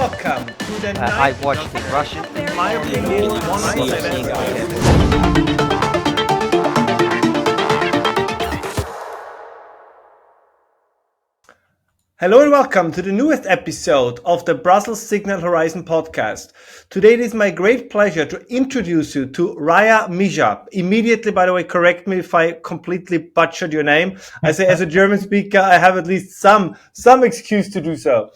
welcome to the I watched in Russian. my opinion, one of the Hello and welcome to the newest episode of the Brussels Signal Horizon podcast. Today it is my great pleasure to introduce you to Raja Miah. Immediately, by the way, correct me if I completely butchered your name. I say as a German speaker, I have at least some excuse to do so.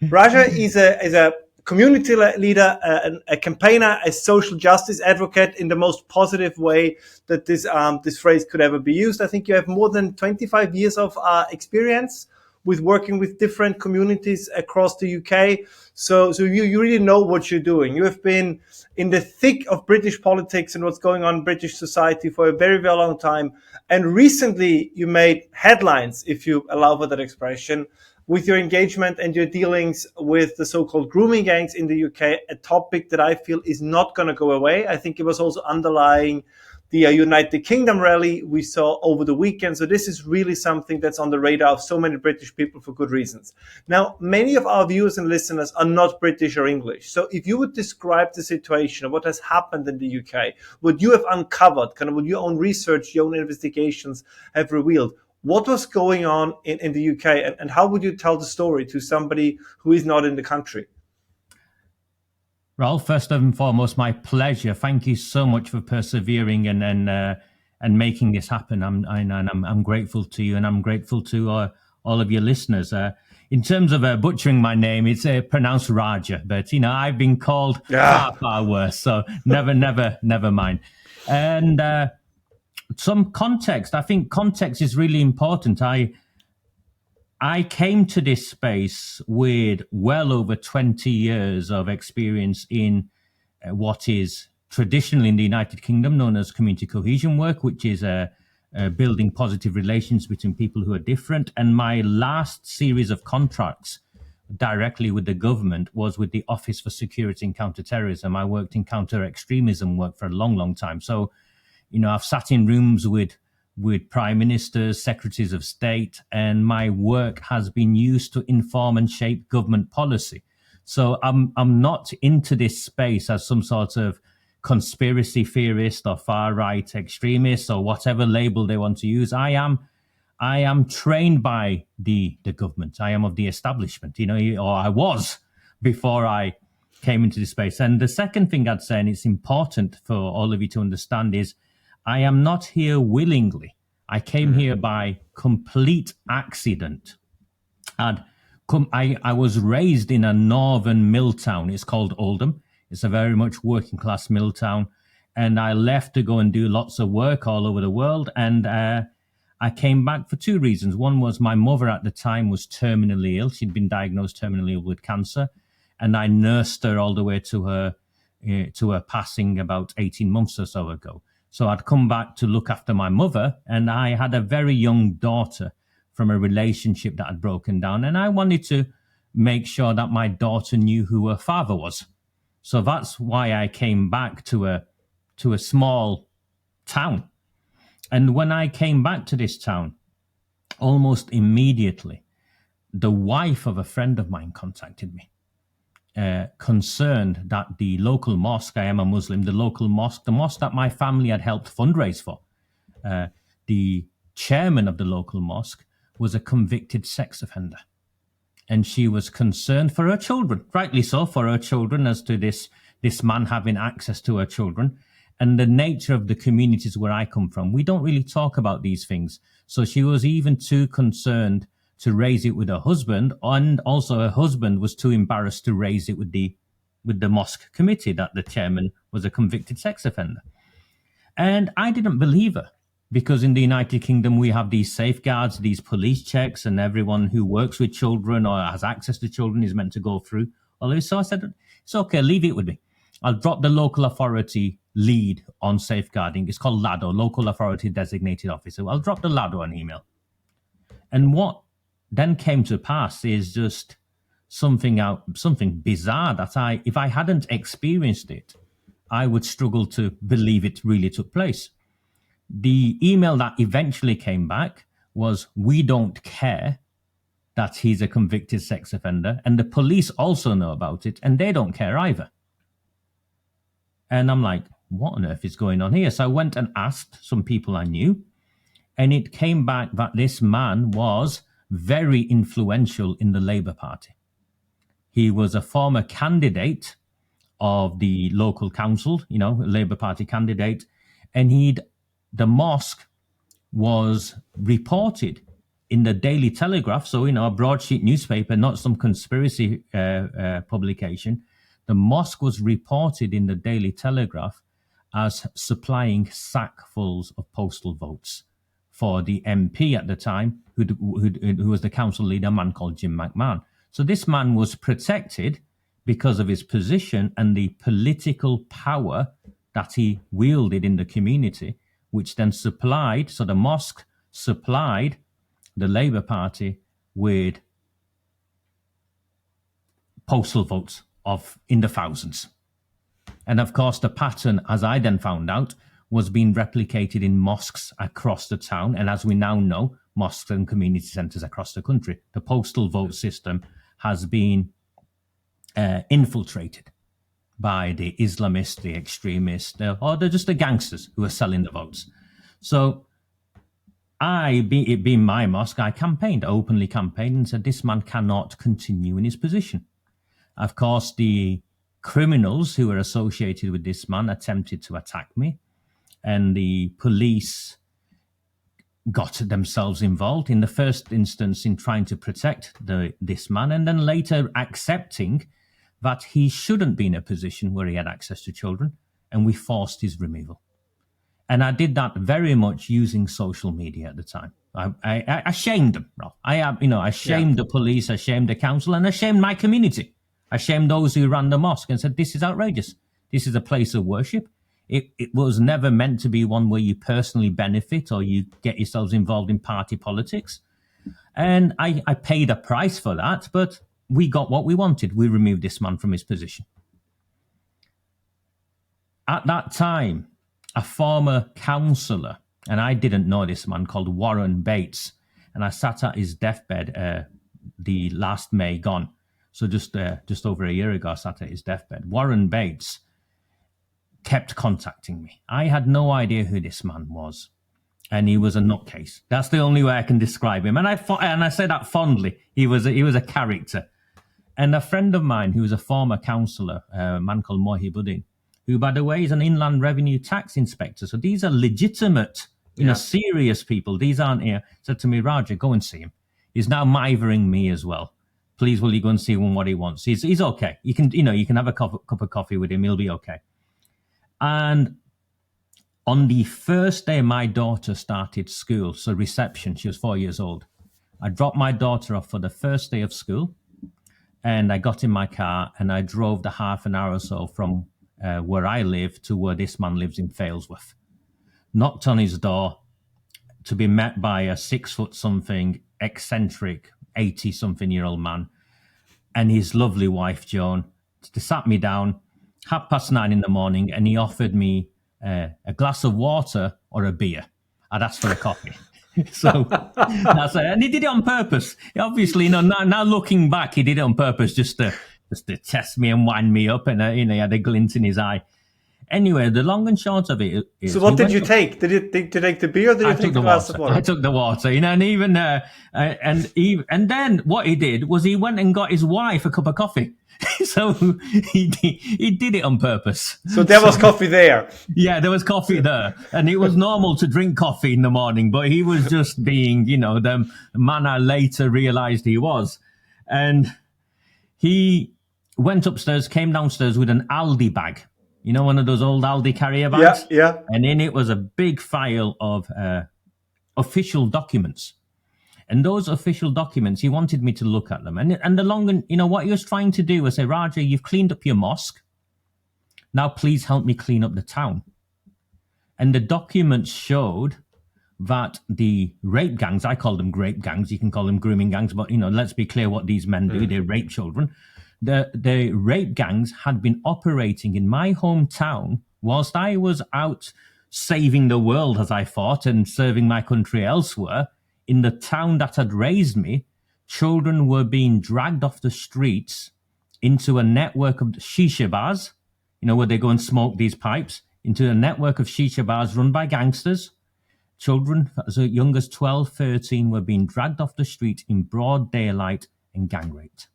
Raja is a community leader, a campaigner, a social justice advocate in the most positive way that this phrase could ever be used. I think you have more than 25 years of experience with working with different communities across the UK. So you really know what you're doing. You have been in the thick of British politics and what's going on in British society for a very, very long time. And recently you made headlines, if you allow for that expression, with your engagement and your dealings with the so-called grooming gangs in the UK, a topic that I feel is not going to go away. I think it was also underlying the United Kingdom rally we saw over the weekend. So this is really something that's on the radar of so many British people for good reasons. Now, many of our viewers and listeners are not British or English. So if you would describe the situation of what has happened in the UK, what you have uncovered, kind of what your own research, your own investigations have revealed, what was going on in the UK and how would you tell the story to somebody who is not in the country? Ralph, first and foremost, my pleasure. Thank you so much for persevering and making this happen. I'm grateful to you, and I'm grateful to all of your listeners. In terms of butchering my name, it's pronounced Raja, but I've been called far worse. So never mind. And some context. I think context is really important. I came to this space with well over 20 years of experience in what is traditionally in the United Kingdom known as community cohesion work, which is building positive relations between people who are different. And my last series of contracts directly with the government was with the Office for Security and Counterterrorism. I worked in counter-extremism work for a long time. So, I've sat in rooms with prime ministers, secretaries of state, and my work has been used to inform and shape government policy. So I'm not into this space as some sort of conspiracy theorist or far-right extremist or whatever label they want to use. I am trained by the government. I am of the establishment, or I was before I came into this space. And the second thing I'd say, and it's important for all of you to understand, is I am not here willingly. I came here by complete accident. I was raised in a northern mill town. It's called Oldham. It's a very much working class mill town. And I left to go and do lots of work all over the world. And I came back for two reasons. One was my mother at the time was terminally ill. She'd been diagnosed terminally ill with cancer. And I nursed her all the way to her passing about 18 months or so ago. So I'd come back to look after my mother, and I had a very young daughter from a relationship that had broken down. And I wanted to make sure that my daughter knew who her father was. So that's why I came back to a small town. And when I came back to this town, almost immediately, the wife of a friend of mine contacted me. Concerned that the local mosque, I am a Muslim, the mosque that my family had helped fundraise for, the chairman of the local mosque was a convicted sex offender. And she was concerned for her children, rightly so, for her children, as to this man having access to her children. And the nature of the communities where I come from, we don't really talk about these things. So she was even too concerned to raise it with her husband, and also her husband was too embarrassed to raise it with the mosque committee that the chairman was a convicted sex offender. And I didn't believe her, because in the United Kingdom we have these safeguards, these police checks, and everyone who works with children or has access to children is meant to go through all of this. So I said, it's okay, leave it with me. I'll drop the local authority lead on safeguarding. It's called LADO, Local Authority Designated Officer. I'll drop the LADO on email. And what then came to pass is just something bizarre that if I hadn't experienced it, I would struggle to believe it really took place. The email that eventually came back was, "We don't care that he's a convicted sex offender, and the police also know about it, and they don't care either. And I'm like, what on earth is going on here? So I went and asked some people I knew, and it came back that this man was very influential in the Labour Party. He was a former candidate of the local council, Labour Party candidate, and the mosque was reported in the Daily Telegraph, so a broadsheet newspaper, not some conspiracy publication. The mosque was reported in the Daily Telegraph as supplying sackfuls of postal votes for the MP at the time, who was the council leader, a man called Jim McMahon. So this man was protected because of his position and the political power that he wielded in the community, which then supplied, so the mosque supplied the Labour Party with postal votes in the thousands. And of course, the pattern, as I then found out, was being replicated in mosques across the town. And as we now know, mosques and community centres across the country. The postal vote system has been infiltrated by the Islamists, the extremists, or they're just the gangsters who are selling the votes. So it being my mosque, I openly campaigned and said, this man cannot continue in his position. Of course, the criminals who were associated with this man attempted to attack me, and the police got themselves involved in the first instance in trying to protect this man, and then later accepting that he shouldn't be in a position where he had access to children, and we forced his removal. And I did that very much using social media at the time. I shamed them. I shamed the police, I shamed the council, and I shamed my community. I shamed those who ran the mosque and said, this is outrageous. This is a place of worship. It was never meant to be one where you personally benefit or you get yourselves involved in party politics. And I paid a price for that, but we got what we wanted. We removed this man from his position. At that time, a former councillor, and I didn't know this man, called Warren Bates, and I sat at his deathbed the last May gone. So just over a year ago, I sat at his deathbed. Warren Bates kept contacting me. I had no idea who this man was, and he was a nutcase. That's the only way I can describe him. And I say that fondly. He was a character. And a friend of mine who was a former councillor, a man called Mohibuddin, who, by the way, is an inland revenue tax inspector. So these are legitimate, serious people. These aren't here. Said to me, Raja, go and see him. He's now mithering me as well. Please, will you go and see him what he wants? He's okay. You can have a cup of coffee with him. He'll be okay. And on the first day my daughter started school, so reception, she was 4 years old, I dropped my daughter off for the first day of school, and I got in my car and I drove the half an hour or so from where I live to where this man lives in Failsworth. Knocked on his door to be met by a 6-foot-something, eccentric, 80-something-year-old man and his lovely wife, Joan. They sat me down 9:30 in the morning, and he offered me a glass of water or a beer. I'd asked for a coffee. So that's it. And he did it on purpose. Obviously, now looking back, he did it on purpose just to test me and wind me up, and he had a glint in his eye. Anyway, the long and short of it is... So what did you take? Did you take the beer or did you take the glass of water? I took the water, and even... and then what he did was he went and got his wife a cup of coffee. So he did it on purpose. So there was coffee there. Yeah, there was coffee there. And it was normal to drink coffee in the morning, but he was just being, the man I later realized he was. And he went upstairs, came downstairs with an Aldi bag. One of those old Aldi carrier bags? Yeah. And in it was a big file of official documents. And those official documents, he wanted me to look at them. And the long and, what he was trying to do was say, Raja, you've cleaned up your mosque. Now please help me clean up the town. And the documents showed that the rape gangs, I call them grape gangs, you can call them grooming gangs, but, let's be clear what these men do. They rape children. The rape gangs had been operating in my hometown whilst I was out saving the world, as I thought, and serving my country elsewhere, in the town that had raised me, children were being dragged off the streets into a network of shisha bars, where they go and smoke these pipes, into a network of shisha bars run by gangsters. Children as young as 12, 13 were being dragged off the street in broad daylight and gang raped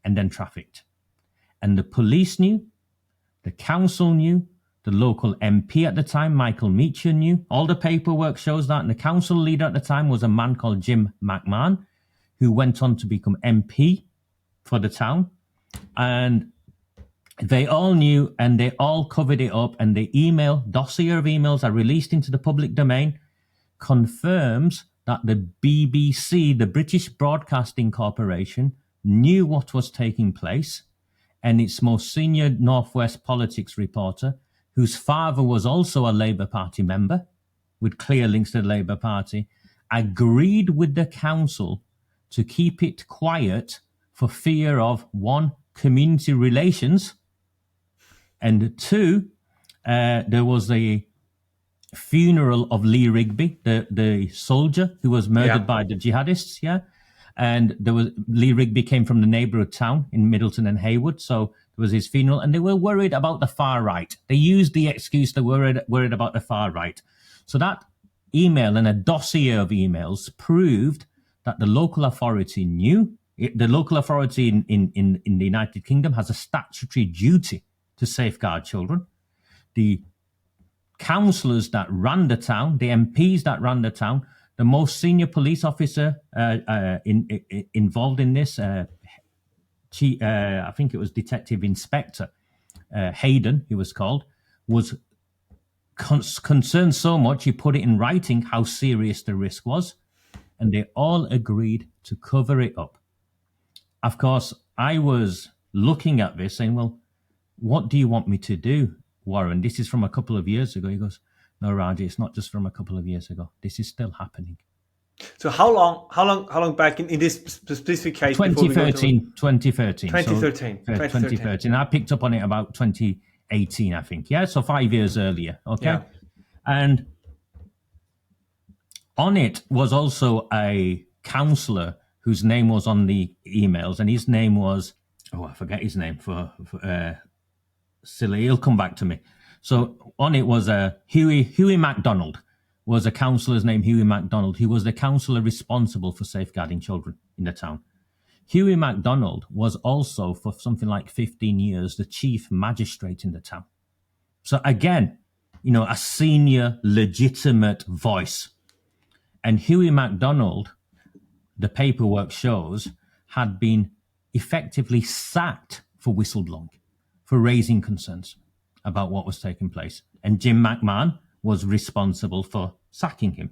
and then trafficked. And the police knew, the council knew, the local MP at the time, Michael Meacher, knew. All the paperwork shows that. And the council leader at the time was a man called Jim McMahon, who went on to become MP for the town. And they all knew, and they all covered it up. And the dossier of emails are released into the public domain, confirms that the BBC, the British Broadcasting Corporation, knew what was taking place. And its most senior Northwest politics reporter, whose father was also a Labour Party member, with clear links to the Labour Party, agreed with the council to keep it quiet for fear of, one, community relations, and two, there was a funeral of Lee Rigby, the soldier who was murdered by the jihadists, and Lee Rigby came from the neighbourhood town in Middleton and Haywood, so there was his funeral, and they were worried about the far right. They used the excuse they were worried about the far right. So that email and a dossier of emails proved that the local authority knew. The local authority in the United Kingdom has a statutory duty to safeguard children. The councillors that ran the town, the MPs that ran the town, the most senior police officer involved in this, I think it was Detective Inspector Hayden, he was called, was concerned so much he put it in writing how serious the risk was, and they all agreed to cover it up. Of course, I was looking at this saying, well, what do you want me to do, Warren? This is from a couple of years ago. He goes, no, Raja, it's not just from a couple of years ago. This is still happening. So how long back in this specific case? 2013. 2013. I picked up on it about 2018, I think. Yeah, so 5 years earlier. Okay. Yeah. And on it was also a councillor whose name was on the emails, and his name was, I forget his name for silly. He'll come back to me. So on it was Hughie MacDonald. Was a councillor's name, Hughie MacDonald. He was the councillor responsible for safeguarding children in the town. Hughie MacDonald was also, for something like 15 years, the chief magistrate in the town. So again, a senior, legitimate voice. And Hughie MacDonald, the paperwork shows, had been effectively sacked for whistleblowing, for raising concerns about what was taking place. And Jim McMahon was responsible for sacking him.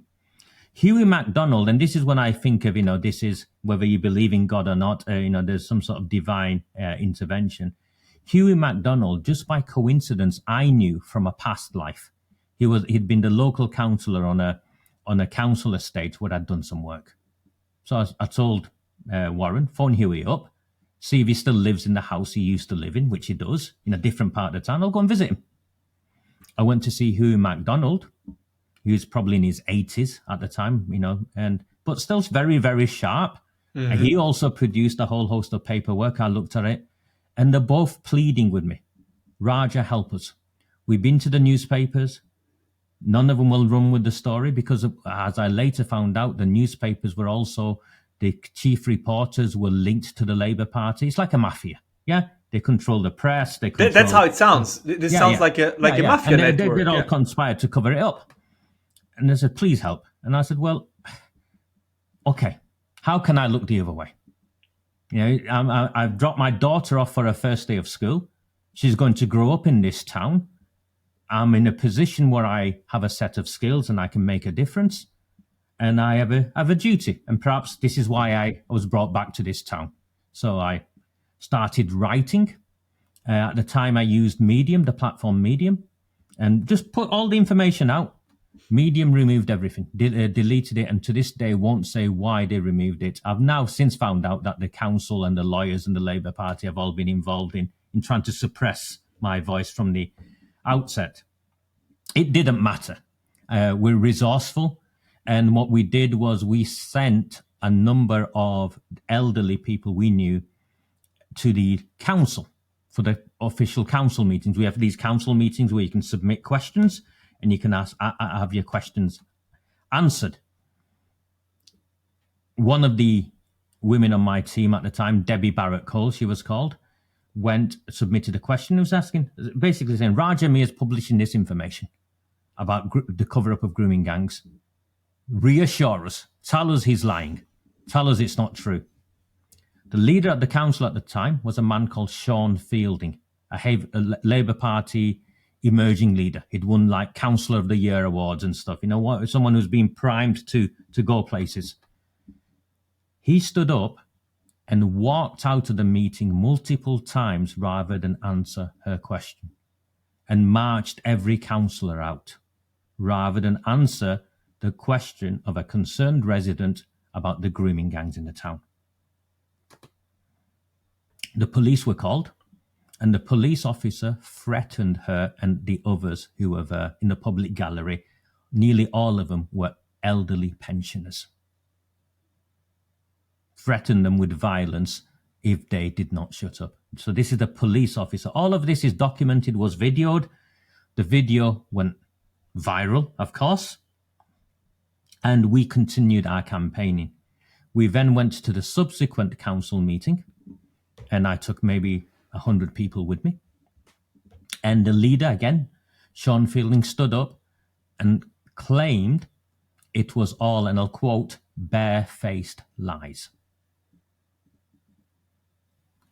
Hughie MacDonald, and this is when I think of, this is whether you believe in God or not, there's some sort of divine intervention. Hughie MacDonald, just by coincidence, I knew from a past life. He'd been the local councillor on a council estate where I'd done some work. So I told Warren, phone Hughie up, see if he still lives in the house he used to live in, which he does, in a different part of town. I'll go and visit him. I went to see Hughie MacDonald. He was probably in his 80s at the time, but still very, very sharp. Mm-hmm. And he also produced a whole host of paperwork. I looked at it, and they're both pleading with me. Raja, help us. We've been to the newspapers. None of them will run with the story because, as I later found out, the newspapers were also, the chief reporters were linked to the Labour Party. It's like a mafia, yeah? They control the press. That's how it sounds. This sounds like a mafia and network. They all conspired to cover it up. And they said, please help. And I said, well, okay, how can I look the other way? I've dropped my daughter off for her first day of school. She's going to grow up in this town. I'm in a position where I have a set of skills and I can make a difference. And I have a duty. And perhaps this is why I was brought back to this town. So I started writing. At the time, I used Medium, the platform Medium, and just put all the information out. Medium removed everything, deleted it, and to this day won't say why they removed it. I've now since found out that the council and the lawyers and the Labour Party have all been involved in trying to suppress my voice from the outset. It didn't matter. We're resourceful, and what we did was we sent a number of elderly people we knew to the council for the official council meetings. We have these council meetings where you can submit questions and you can have your questions answered. One of the women on my team at the time, Debbie Barrett-Cole, she was called, submitted a question. It was asking, basically saying, Raja Miah is publishing this information about the cover-up of grooming gangs. Reassure us. Tell us he's lying. Tell us it's not true. The leader at the council at the time was a man called Sean Fielding, a Labour Party emerging leader. He'd won like Councillor of the Year awards and stuff. You know what? Someone who's been primed to go places. He stood up and walked out of the meeting multiple times rather than answer her question, and marched every councillor out rather than answer the question of a concerned resident about the grooming gangs in the town. The police were called, and the police officer threatened her and the others who were there in the public gallery. Nearly all of them were elderly pensioners. Threatened them with violence if they did not shut up. So this is the police officer. All of this is documented, was videoed. The video went viral, of course, and we continued our campaigning. We then went to the subsequent council meeting, and I took maybe 100 people with me. And the leader, again, Sean Fielding, stood up and claimed it was all, and I'll quote, barefaced lies.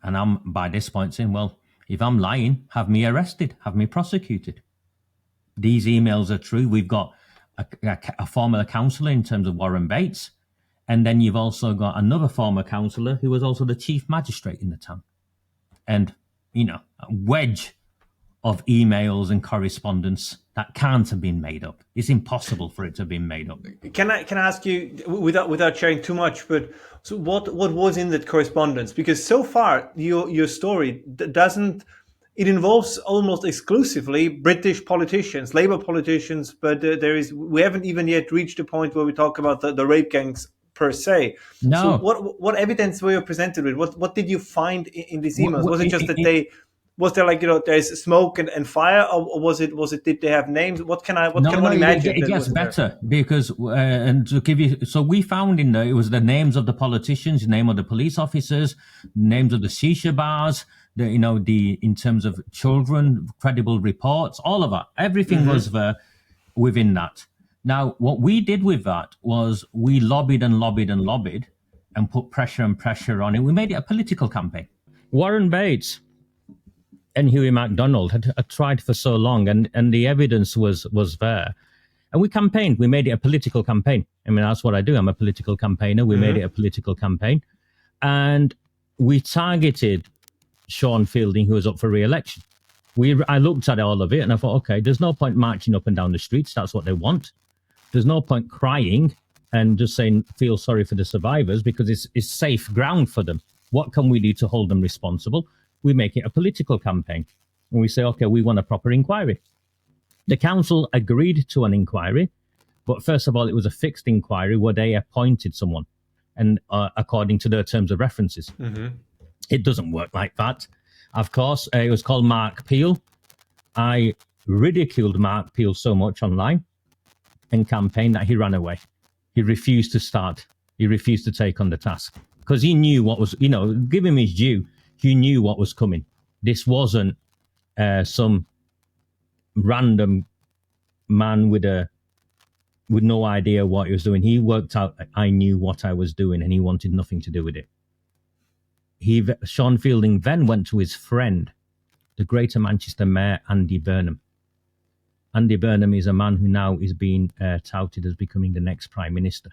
And I'm, by this point, saying, well, if I'm lying, have me arrested, have me prosecuted. These emails are true. We've got a former councillor in terms of Warren Bates, and then you've also got another former councillor who was also the chief magistrate in the town. And, you know, a wedge of emails and correspondence that can't have been made up. It's impossible for it to have been made up. Can I ask you, without sharing too much, but so what was in that correspondence? Because so far your story doesn't, it involves almost exclusively British politicians, Labour politicians, but we haven't even yet reached the point where we talk about the rape gangs per se. No. So what evidence were you presented with? What did you find in these emails? Was it just that was there, like, you know, there's smoke and fire, or was it did they have names? What can one imagine? It gets better because and to give you, so we found in there, it was the names of the politicians, the name of the police officers, names of the shisha bars, in terms of children, credible reports, all of that, everything was there within that. Now, what we did with that was we lobbied and put pressure on it. We made it a political campaign. Warren Bates and Hughie MacDonald had tried for so long, and the evidence was there. And we campaigned. We made it a political campaign. I mean, that's what I do. I'm a political campaigner. We made it a political campaign. And we targeted Sean Fielding, who was up for re-election. I looked at all of it and I thought, okay, there's no point marching up and down the streets. That's what they want. There's no point crying and just saying, feel sorry for the survivors, because it's safe ground for them. What can we do to hold them responsible? We make it a political campaign. And we say, okay, we want a proper inquiry. The council agreed to an inquiry, but first of all, it was a fixed inquiry where they appointed someone, and according to their terms of references. It doesn't work like that. Of course, it was called Mark Peel. I ridiculed Mark Peel so much online and campaigned that he ran away. He refused to start. He refused to take on the task because he knew what was, give him his due. He knew what was coming. This wasn't some random man with no idea what he was doing. He worked out, I knew what I was doing, and he wanted nothing to do with it. Sean Fielding then went to his friend, the Greater Manchester Mayor, Andy Burnham. Andy Burnham is a man who now is being touted as becoming the next Prime Minister.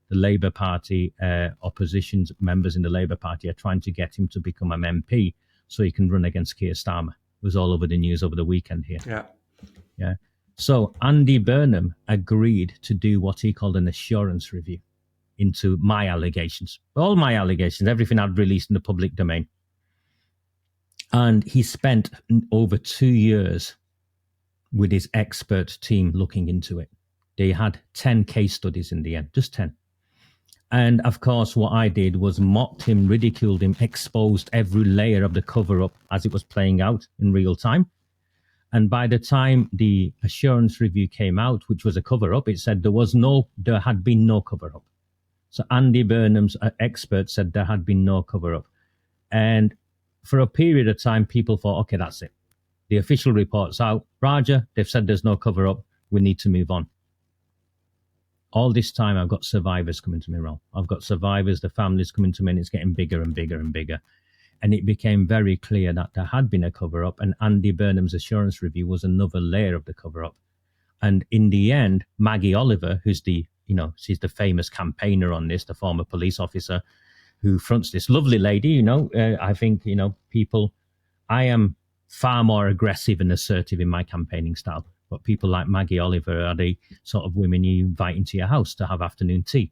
The Labour Party, opposition members in the Labour Party are trying to get him to become an MP so he can run against Keir Starmer. It was all over the news over the weekend here. Yeah. So Andy Burnham agreed to do what he called an assurance review into my allegations. All my allegations, everything I'd released in the public domain. And he spent over 2 years with his expert team looking into it. They had 10 case studies in the end, just 10. And of course, what I did was mocked him, ridiculed him, exposed every layer of the cover-up as it was playing out in real time. And by the time the assurance review came out, which was a cover-up, it said there had been no cover-up. So Andy Burnham's expert said there had been no cover-up. And for a period of time, people thought, okay, that's it. The official report's out. Raja, they've said there's no cover-up. We need to move on. All this time, I've got survivors coming to me, Ralph. I've got survivors, the families coming to me, and it's getting bigger and bigger and bigger. And it became very clear that there had been a cover-up, and Andy Burnham's assurance review was another layer of the cover-up. And in the end, Maggie Oliver, who's she's the famous campaigner on this, the former police officer who fronts this lovely lady, I think, I am far more aggressive and assertive in my campaigning style. But people like Maggie Oliver are the sort of women you invite into your house to have afternoon tea.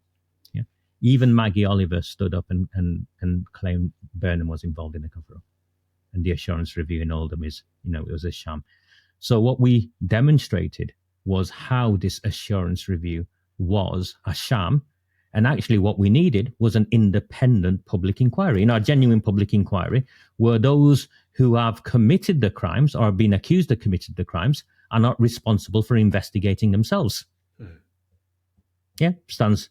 Yeah. Even Maggie Oliver stood up and claimed Burnham was involved in the cover-up. And the assurance review in Oldham it was a sham. So what we demonstrated was how this assurance review was a sham. And actually what we needed was an independent public inquiry. A genuine public inquiry where those who have committed the crimes or have been accused of committed the crimes are not responsible for investigating themselves. Yeah, stands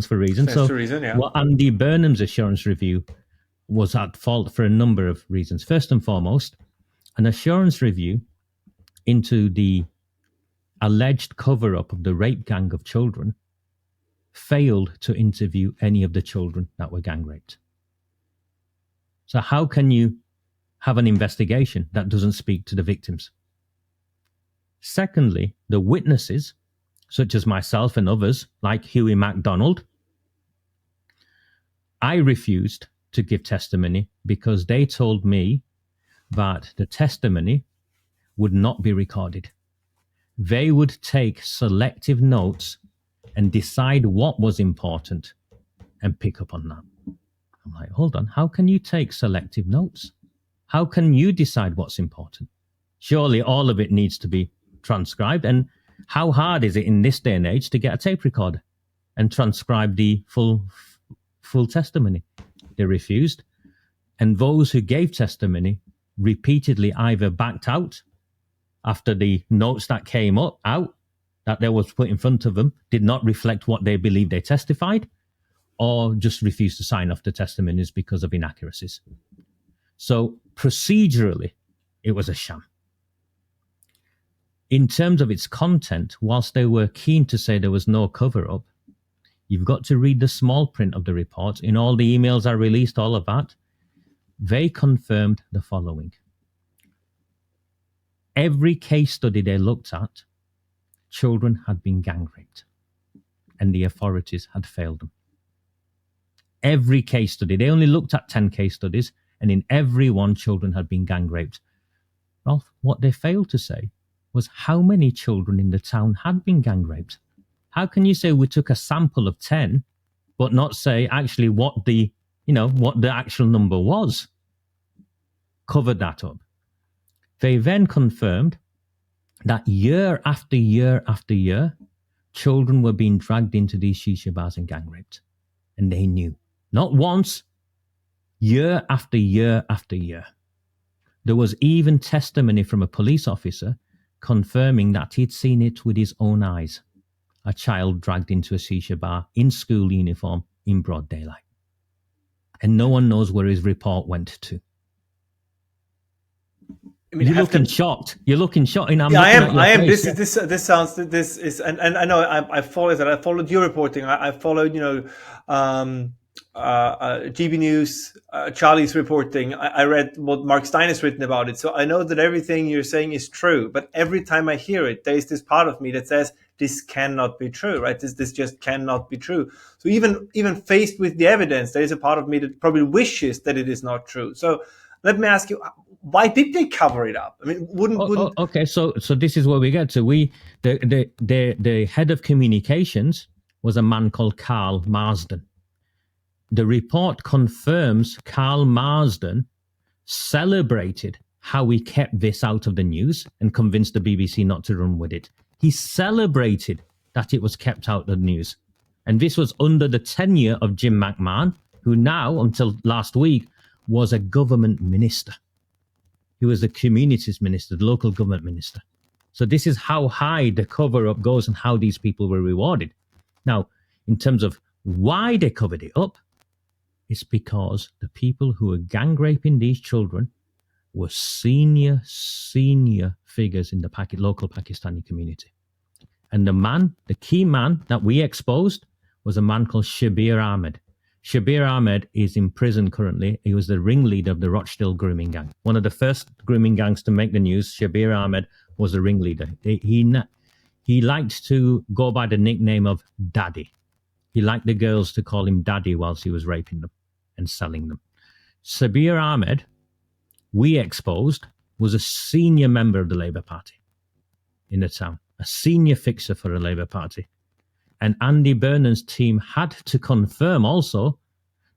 for reason. Stands to reason, yeah. Well, Andy Burnham's assurance review was at fault for a number of reasons. First and foremost, an assurance review into the alleged cover-up of the rape gang of children failed to interview any of the children that were gang raped. So how can you have an investigation that doesn't speak to the victims? Secondly, the witnesses, such as myself and others, like Huey MacDonald, I refused to give testimony because they told me that the testimony would not be recorded. They would take selective notes and decide what was important and pick up on that. I'm like, hold on, how can you take selective notes? How can you decide what's important? Surely all of it needs to be transcribed. And how hard is it in this day and age to get a tape recorder and transcribe the full testimony? They refused. And those who gave testimony repeatedly either backed out after the notes that came out that they was put in front of them did not reflect what they believed they testified, or just refused to sign off the testimonies because of inaccuracies. So procedurally, it was a sham. In terms of its content, whilst they were keen to say there was no cover-up, you've got to read the small print of the report. In all the emails I released, all of that, they confirmed the following. Every case study they looked at, children had been gang raped, and the authorities had failed them. Every case study. They only looked at 10 case studies, and in every one, children had been gang raped. Ralph, what they failed to say was how many children in the town had been gang raped. How can you say we took a sample of 10, but not say actually what the actual number was? Covered that up. They then confirmed that year after year after year, children were being dragged into these shisha bars and gang raped. And they knew. Not once, year after year after year. There was even testimony from a police officer confirming that he'd seen it with his own eyes. A child dragged into a shisha bar in school uniform in broad daylight. And no one knows where his report went to. I mean, you're looking shocked. You're looking shocked. And I am. This is, and I know I followed that. I followed your reporting. I followed, GB News, Charlie's reporting. I read what Mark Stein has written about it. So I know that everything you're saying is true. But every time I hear it, there's this part of me that says this cannot be true, right? This just cannot be true. So even faced with the evidence, there is a part of me that probably wishes that it is not true. So let me ask you, why did they cover it up? I mean, wouldn't okay, so this is where we get to. The head of communications was a man called Carl Marsden. The report confirms Carl Marsden celebrated how he kept this out of the news and convinced the BBC not to run with it. He celebrated that it was kept out of the news. And this was under the tenure of Jim McMahon, who now, until last week, was a government minister. He was the communities minister, the local government minister. So this is how high the cover-up goes and how these people were rewarded. Now, in terms of why they covered it up, it's because the people who were gang raping these children were senior figures in the local Pakistani community. And the key man that we exposed was a man called Shabir Ahmed. Shabir Ahmed is in prison currently. He was the ringleader of the Rochdale grooming gang. One of the first grooming gangs to make the news. Shabir Ahmed was the ringleader. He liked to go by the nickname of Daddy. He liked the girls to call him Daddy whilst he was raping them and selling them. Shabir Ahmed, we exposed, was a senior member of the Labour Party in the town, a senior fixer for the Labour Party. And Andy Burnham's team had to confirm also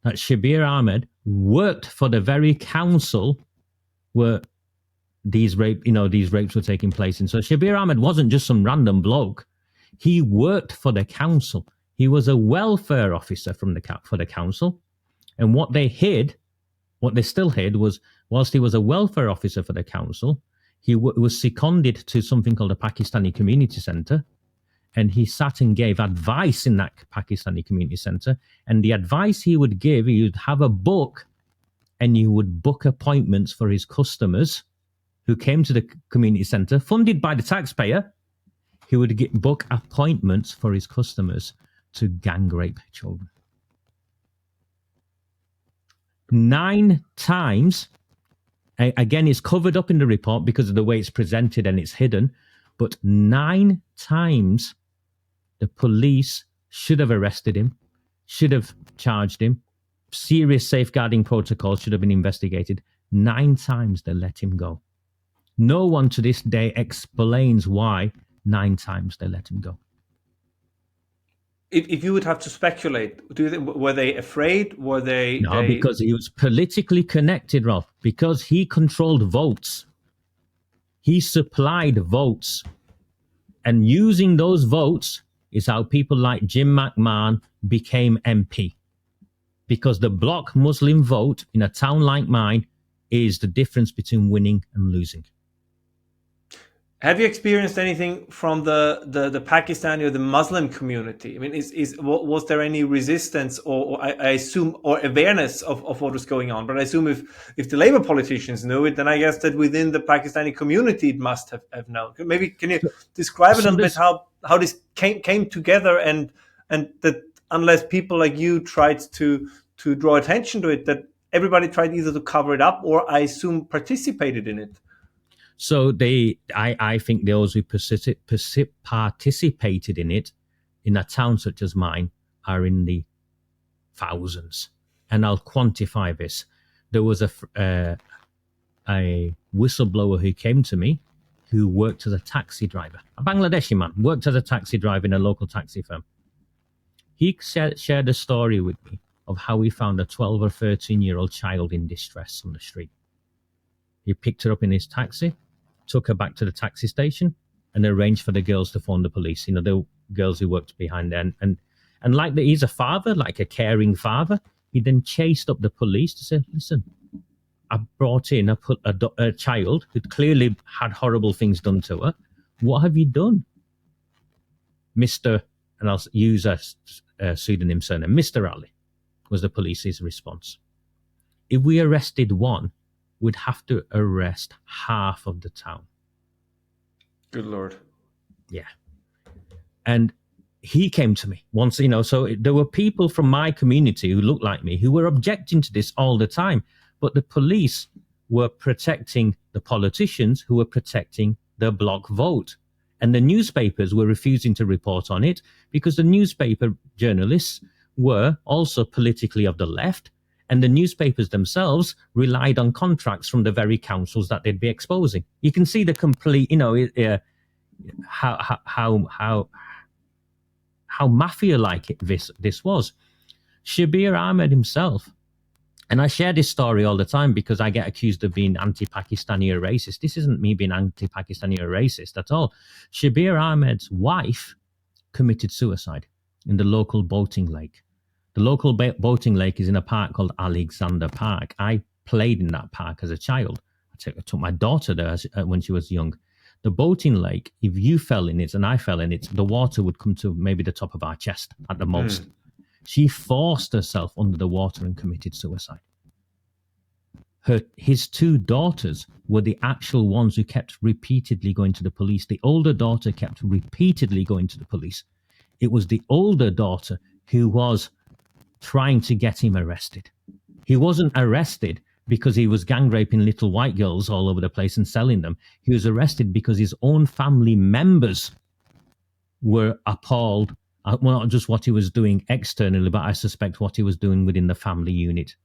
that Shabir Ahmed worked for the very council where these rapes were taking place in. So Shabir Ahmed wasn't just some random bloke. He worked for the council. He was a welfare officer for the council. And what they still hid was, whilst he was a welfare officer for the council, he was seconded to something called a Pakistani community centre. And he sat and gave advice in that Pakistani community centre. And the advice he would give, he would have a book and you would book appointments for his customers who came to the community centre, funded by the taxpayer. He would book appointments for his customers to gang rape children. 9 times, again, it's covered up in the report because of the way it's presented and it's hidden, but 9 times the police should have arrested him, should have charged him. Serious safeguarding protocols should have been investigated. 9 times they let him go. No one to this day explains why 9 times they let him go. If you would have to speculate, were they afraid? Were they... No, because he was politically connected, Rolf, because he controlled votes. He supplied votes. And using those votes is how people like Jim McMahon became MP. Because the bloc Muslim vote in a town like mine is the difference between winning and losing. Have you experienced anything from the Pakistani or the Muslim community? I mean, was there any resistance or I assume, or awareness of what was going on? But I assume if the Labour politicians knew it, then I guess that within the Pakistani community it must have known. Maybe can you describe a little bit how this came together and that unless people like you tried to draw attention to it, that everybody tried either to cover it up or I assume participated in it? So I think those who participated in it, in a town such as mine, are in the thousands. And I'll quantify this. There was a whistleblower who came to me who worked as a taxi driver, a Bangladeshi man, worked as a taxi driver in a local taxi firm. He shared a story with me of how he found a 12 or 13-year-old child in distress on the street. He picked her up in his taxi, took her back to the taxi station, and arranged for the girls to phone the police. You know, the girls who worked behind there. And like he's a father, like a caring father, he then chased up the police to say, listen, I brought in a child who clearly had horrible things done to her. What have you done? Mr., and I'll use a pseudonym surname, Mr. Ali, was the police's response. If we arrested one, we'd have to arrest half of the town. Good Lord. Yeah. And he came to me once, so there were people from my community who looked like me who were objecting to this all the time. But the police were protecting the politicians who were protecting the bloc vote. And the newspapers were refusing to report on it because the newspaper journalists were also politically of the left. And the newspapers themselves relied on contracts from the very councils that they'd be exposing. You can see the complete, how mafia-like this was. Shabir Ahmed himself, and I share this story all the time because I get accused of being anti-Pakistani or racist. This isn't me being anti-Pakistani or racist at all. Shabir Ahmed's wife committed suicide. in the local boating lake. The local boating lake is in a park called Alexander Park. I played in that park as a child. I took my daughter there when she was young. The boating lake, if you fell in it and I fell in it, the water would come to maybe the top of our chest at the most. She forced herself under the water and committed suicide. His two daughters were the actual ones who kept repeatedly going to the police. The older daughter kept repeatedly going to the police. It was the older daughter who was trying to get him arrested. He wasn't arrested because he was gang raping little white girls all over the place and selling them. He was arrested because his own family members were appalled at not just what he was doing externally, but I suspect what he was doing within the family unit.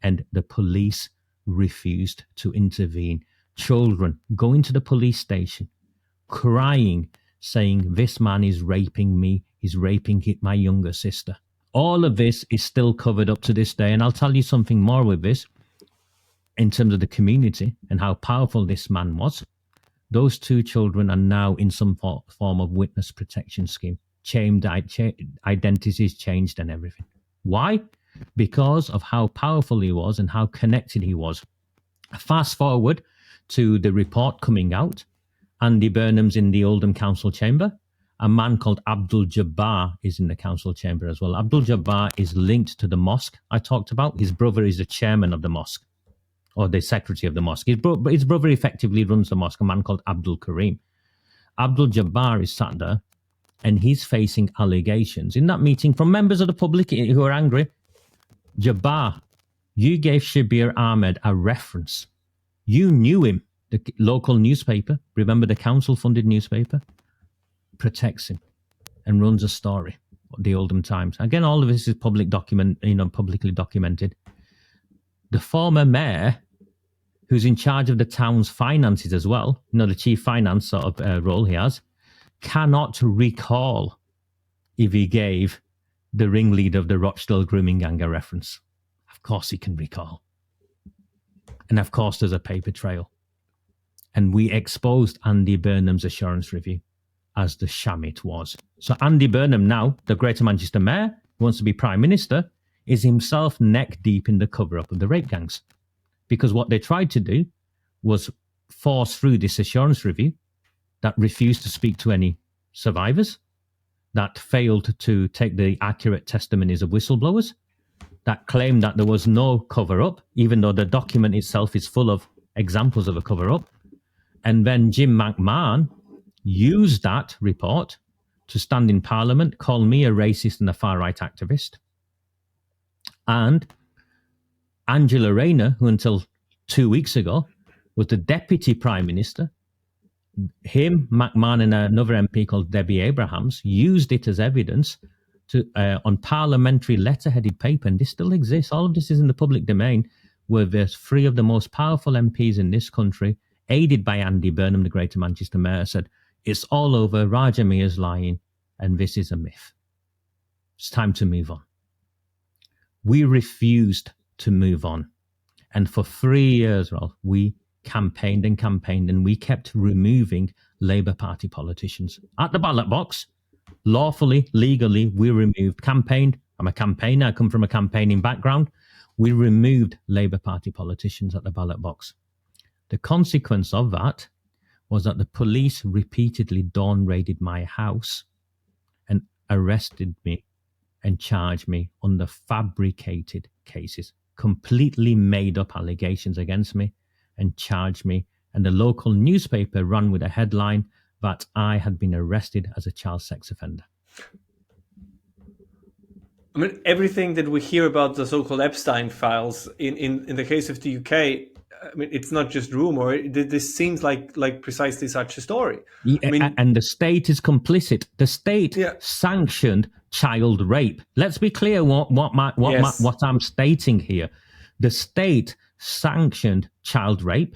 And the police refused to intervene. Children going to the police station, crying, saying, "This man is raping me, he's raping my younger sister." All of this is still covered up to this day. And I'll tell you something more with this in terms of the community and how powerful this man was. Those two children are now in some form of witness protection scheme. Identities changed and everything. Why? Because of how powerful he was and how connected he was. Fast forward to the report coming out. Andy Burnham's in the Oldham Council Chamber. A man called Abdul Jabbar is in the council chamber as well. Abdul Jabbar is linked to the mosque I talked about. His brother is the chairman of the mosque, or the secretary of the mosque. His brother effectively runs the mosque, a man called Abdul Karim. Abdul Jabbar is sat there, and he's facing allegations in that meeting from members of the public who are angry. Jabbar, you gave Shabir Ahmed a reference. You knew him. The local newspaper, remember the council-funded newspaper, protects him and runs a story, the Oldham Times. Again, all of this is publicly documented. The former mayor, who's in charge of the town's finances as well, the chief finance sort of role he has, cannot recall if he gave the ringleader of the Rochdale grooming gang a reference. Of course he can recall. And of course there's a paper trail. And we exposed Andy Burnham's assurance review as the sham it was. So Andy Burnham now, the Greater Manchester Mayor, who wants to be Prime Minister, is himself neck deep in the cover-up of the rape gangs. Because what they tried to do was force through this assurance review that refused to speak to any survivors, that failed to take the accurate testimonies of whistleblowers, that claimed that there was no cover-up, even though the document itself is full of examples of a cover-up. And then Jim McMahon used that report to stand in Parliament, call me a racist and a far-right activist. And Angela Rayner, who until 2 weeks ago was the Deputy Prime Minister, him, McMahon, and another MP called Debbie Abrahams used it as evidence to on parliamentary letterheaded paper, and this still exists. All of this is in the public domain, where there's three of the most powerful MPs in this country, aided by Andy Burnham, the Greater Manchester Mayor, said, "It's all over, Raja Miah's lying, and this is a myth. It's time to move on." We refused to move on. And for 3 years, Ralph, we campaigned, and we kept removing Labour Party politicians. At the ballot box, lawfully, legally, we campaigned. I'm a campaigner, I come from a campaigning background. We removed Labour Party politicians at the ballot box. The consequence of that was that the police repeatedly dawn raided my house and arrested me and charged me under fabricated cases, completely made up allegations against me, and charged me. And the local newspaper ran with a headline that I had been arrested as a child sex offender. I mean, everything that we hear about the so-called Epstein files in the case of the UK, I mean, it's not just rumor. This seems like precisely such a story. Yeah, I mean, and the state is complicit. The state sanctioned child rape. Let's be clear what I'm stating here. The state sanctioned child rape,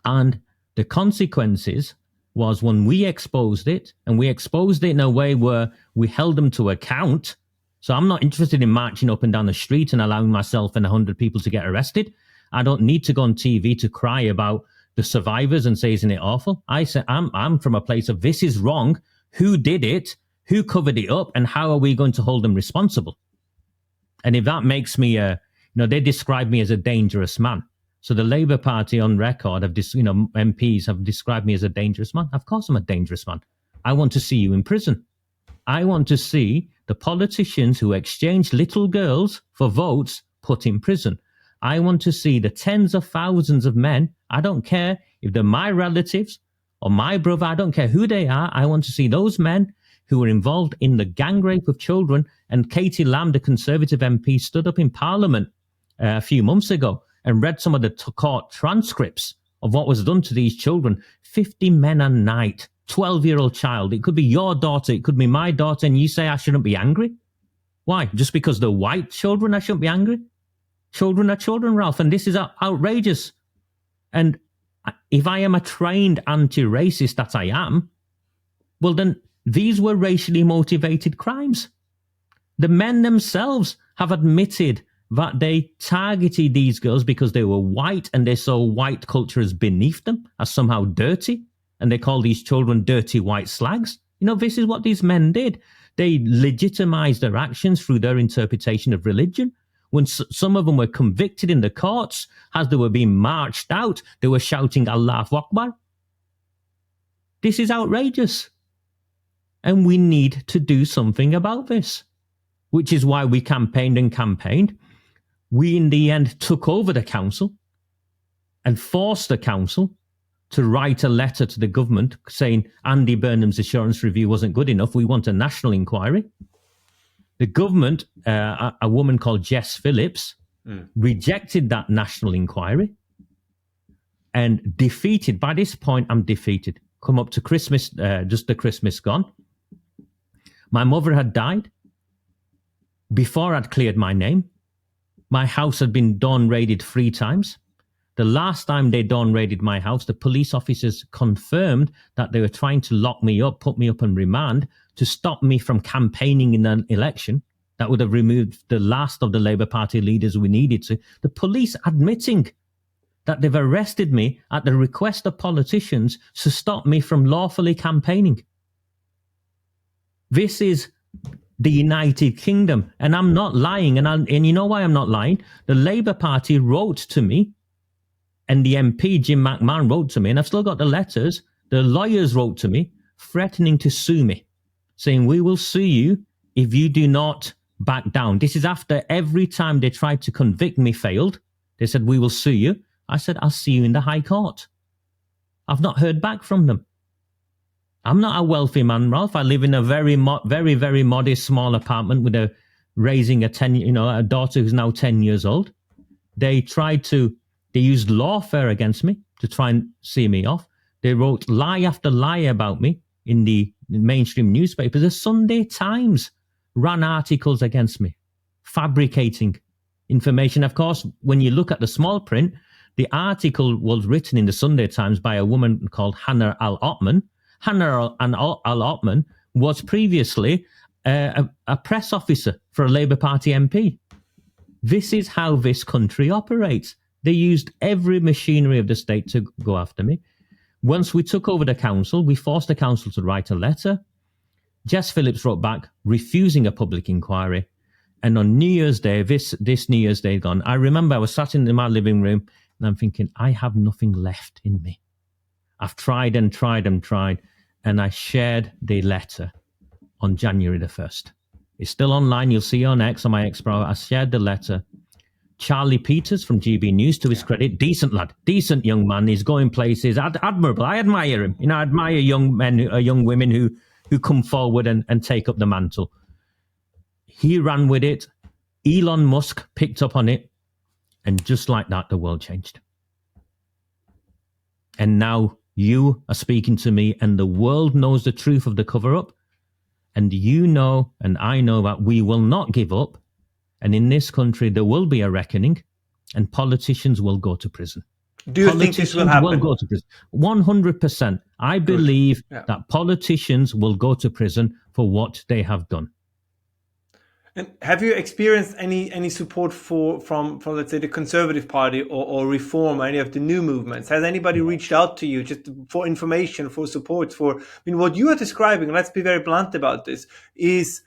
and the consequences was when we exposed it, and we exposed it in a way where we held them to account. So I'm not interested in marching up and down the street and allowing myself and 100 people to get arrested. I don't need to go on TV to cry about the survivors and say, isn't it awful? I say, I'm from a place of this is wrong. Who did it? Who covered it up, and how are we going to hold them responsible? And if that makes me they describe me as a dangerous man. So the Labour Party on record MPs have described me as a dangerous man. Of course I'm a dangerous man. I want to see you in prison. I want to see the politicians who exchange little girls for votes put in prison. I want to see the tens of thousands of men. I don't care if they're my relatives or my brother. I don't care who they are. I want to see those men who were involved in the gang rape of children. And Katie Lamb, the Conservative MP, stood up in Parliament a few months ago and read some of the court transcripts of what was done to these children. 50 men a night, 12-year-old child. It could be your daughter, it could be my daughter, and you say I shouldn't be angry? Why? Just because they're white children, I shouldn't be angry? Children are children, Ralph, and this is outrageous. And if I am a trained anti-racist, that I am, well then, these were racially motivated crimes. The men themselves have admitted that they targeted these girls because they were white and they saw white culture as beneath them, as somehow dirty, and they call these children dirty white slags. This is what these men did. They legitimized their actions through their interpretation of religion. When some of them were convicted in the courts, as they were being marched out, they were shouting Allahu Akbar. This is outrageous. And we need to do something about this, which is why we campaigned and campaigned. We, in the end, took over the council and forced the council to write a letter to the government saying Andy Burnham's assurance review wasn't good enough. We want a national inquiry. The government, a woman called Jess Phillips, rejected that national inquiry and defeated. By this point, I'm defeated. Come up to Christmas, just the Christmas gone. My mother had died before I'd cleared my name. My house had been dawn raided 3 times. The last time they dawn raided my house, the police officers confirmed that they were trying to lock me up, put me up on remand to stop me from campaigning in an election that would have removed the last of the Labour Party leaders we needed to. The police admitting that they've arrested me at the request of politicians to stop me from lawfully campaigning. This is the United Kingdom, and I'm not lying. And you know why I'm not lying? The Labour Party wrote to me, and the MP, Jim McMahon, wrote to me, and I've still got the letters. The lawyers wrote to me, threatening to sue me, saying, we will sue you if you do not back down. This is after every time they tried to convict me failed. They said, we will sue you. I said, I'll see you in the High Court. I've not heard back from them. I'm not a wealthy man, Ralph. I live in a very, very modest, small apartment with raising a daughter who's now 10 years old. They used lawfare against me to try and see me off. They wrote lie after lie about me in the mainstream newspapers. The Sunday Times ran articles against me, fabricating information. Of course, when you look at the small print, the article was written in the Sunday Times by a woman called Hannah Al-Ottman. Hannah Al-Ottman was previously a press officer for a Labour Party MP. This is how this country operates. They used every machinery of the state to go after me. Once we took over the council, we forced the council to write a letter. Jess Phillips wrote back, refusing a public inquiry. And on New Year's Day, this New Year's Day gone, I remember I was sat in my living room and I'm thinking, I have nothing left in me. I've tried and tried and tried. And I shared the letter on January the 1st. It's still online. You'll see on X, on my X profile. I shared the letter. Charlie Peters from GB News, to his credit, decent lad, decent young man. He's going places. Admirable. I admire him. I admire young men, young women who come forward and take up the mantle. He ran with it. Elon Musk picked up on it. And just like that, the world changed. And now you are speaking to me, and the world knows the truth of the cover-up. And you know, and I know that we will not give up. And in this country, there will be a reckoning, and politicians will go to prison. Do you think this will happen? Will go to prison. 100%. I believe that politicians will go to prison for what they have done. And have you experienced any support from let's say the Conservative Party or Reform, or any of the new movements? Has anybody reached out to you just for information, for support, for? I mean, what you are describing, let's be very blunt about this, is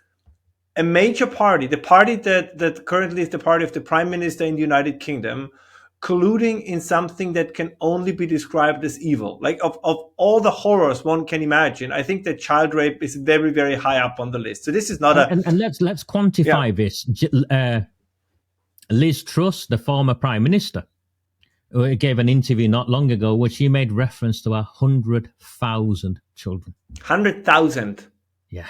a major party, the party that currently is the party of the Prime Minister in the United Kingdom, colluding in something that can only be described as evil. Like of all the horrors one can imagine, I think that child rape is very, very high up on the list. So this is not and let's quantify this. Liz Truss, the former Prime Minister, gave an interview not long ago where she made reference to 100,000 children. 100,000. Yeah.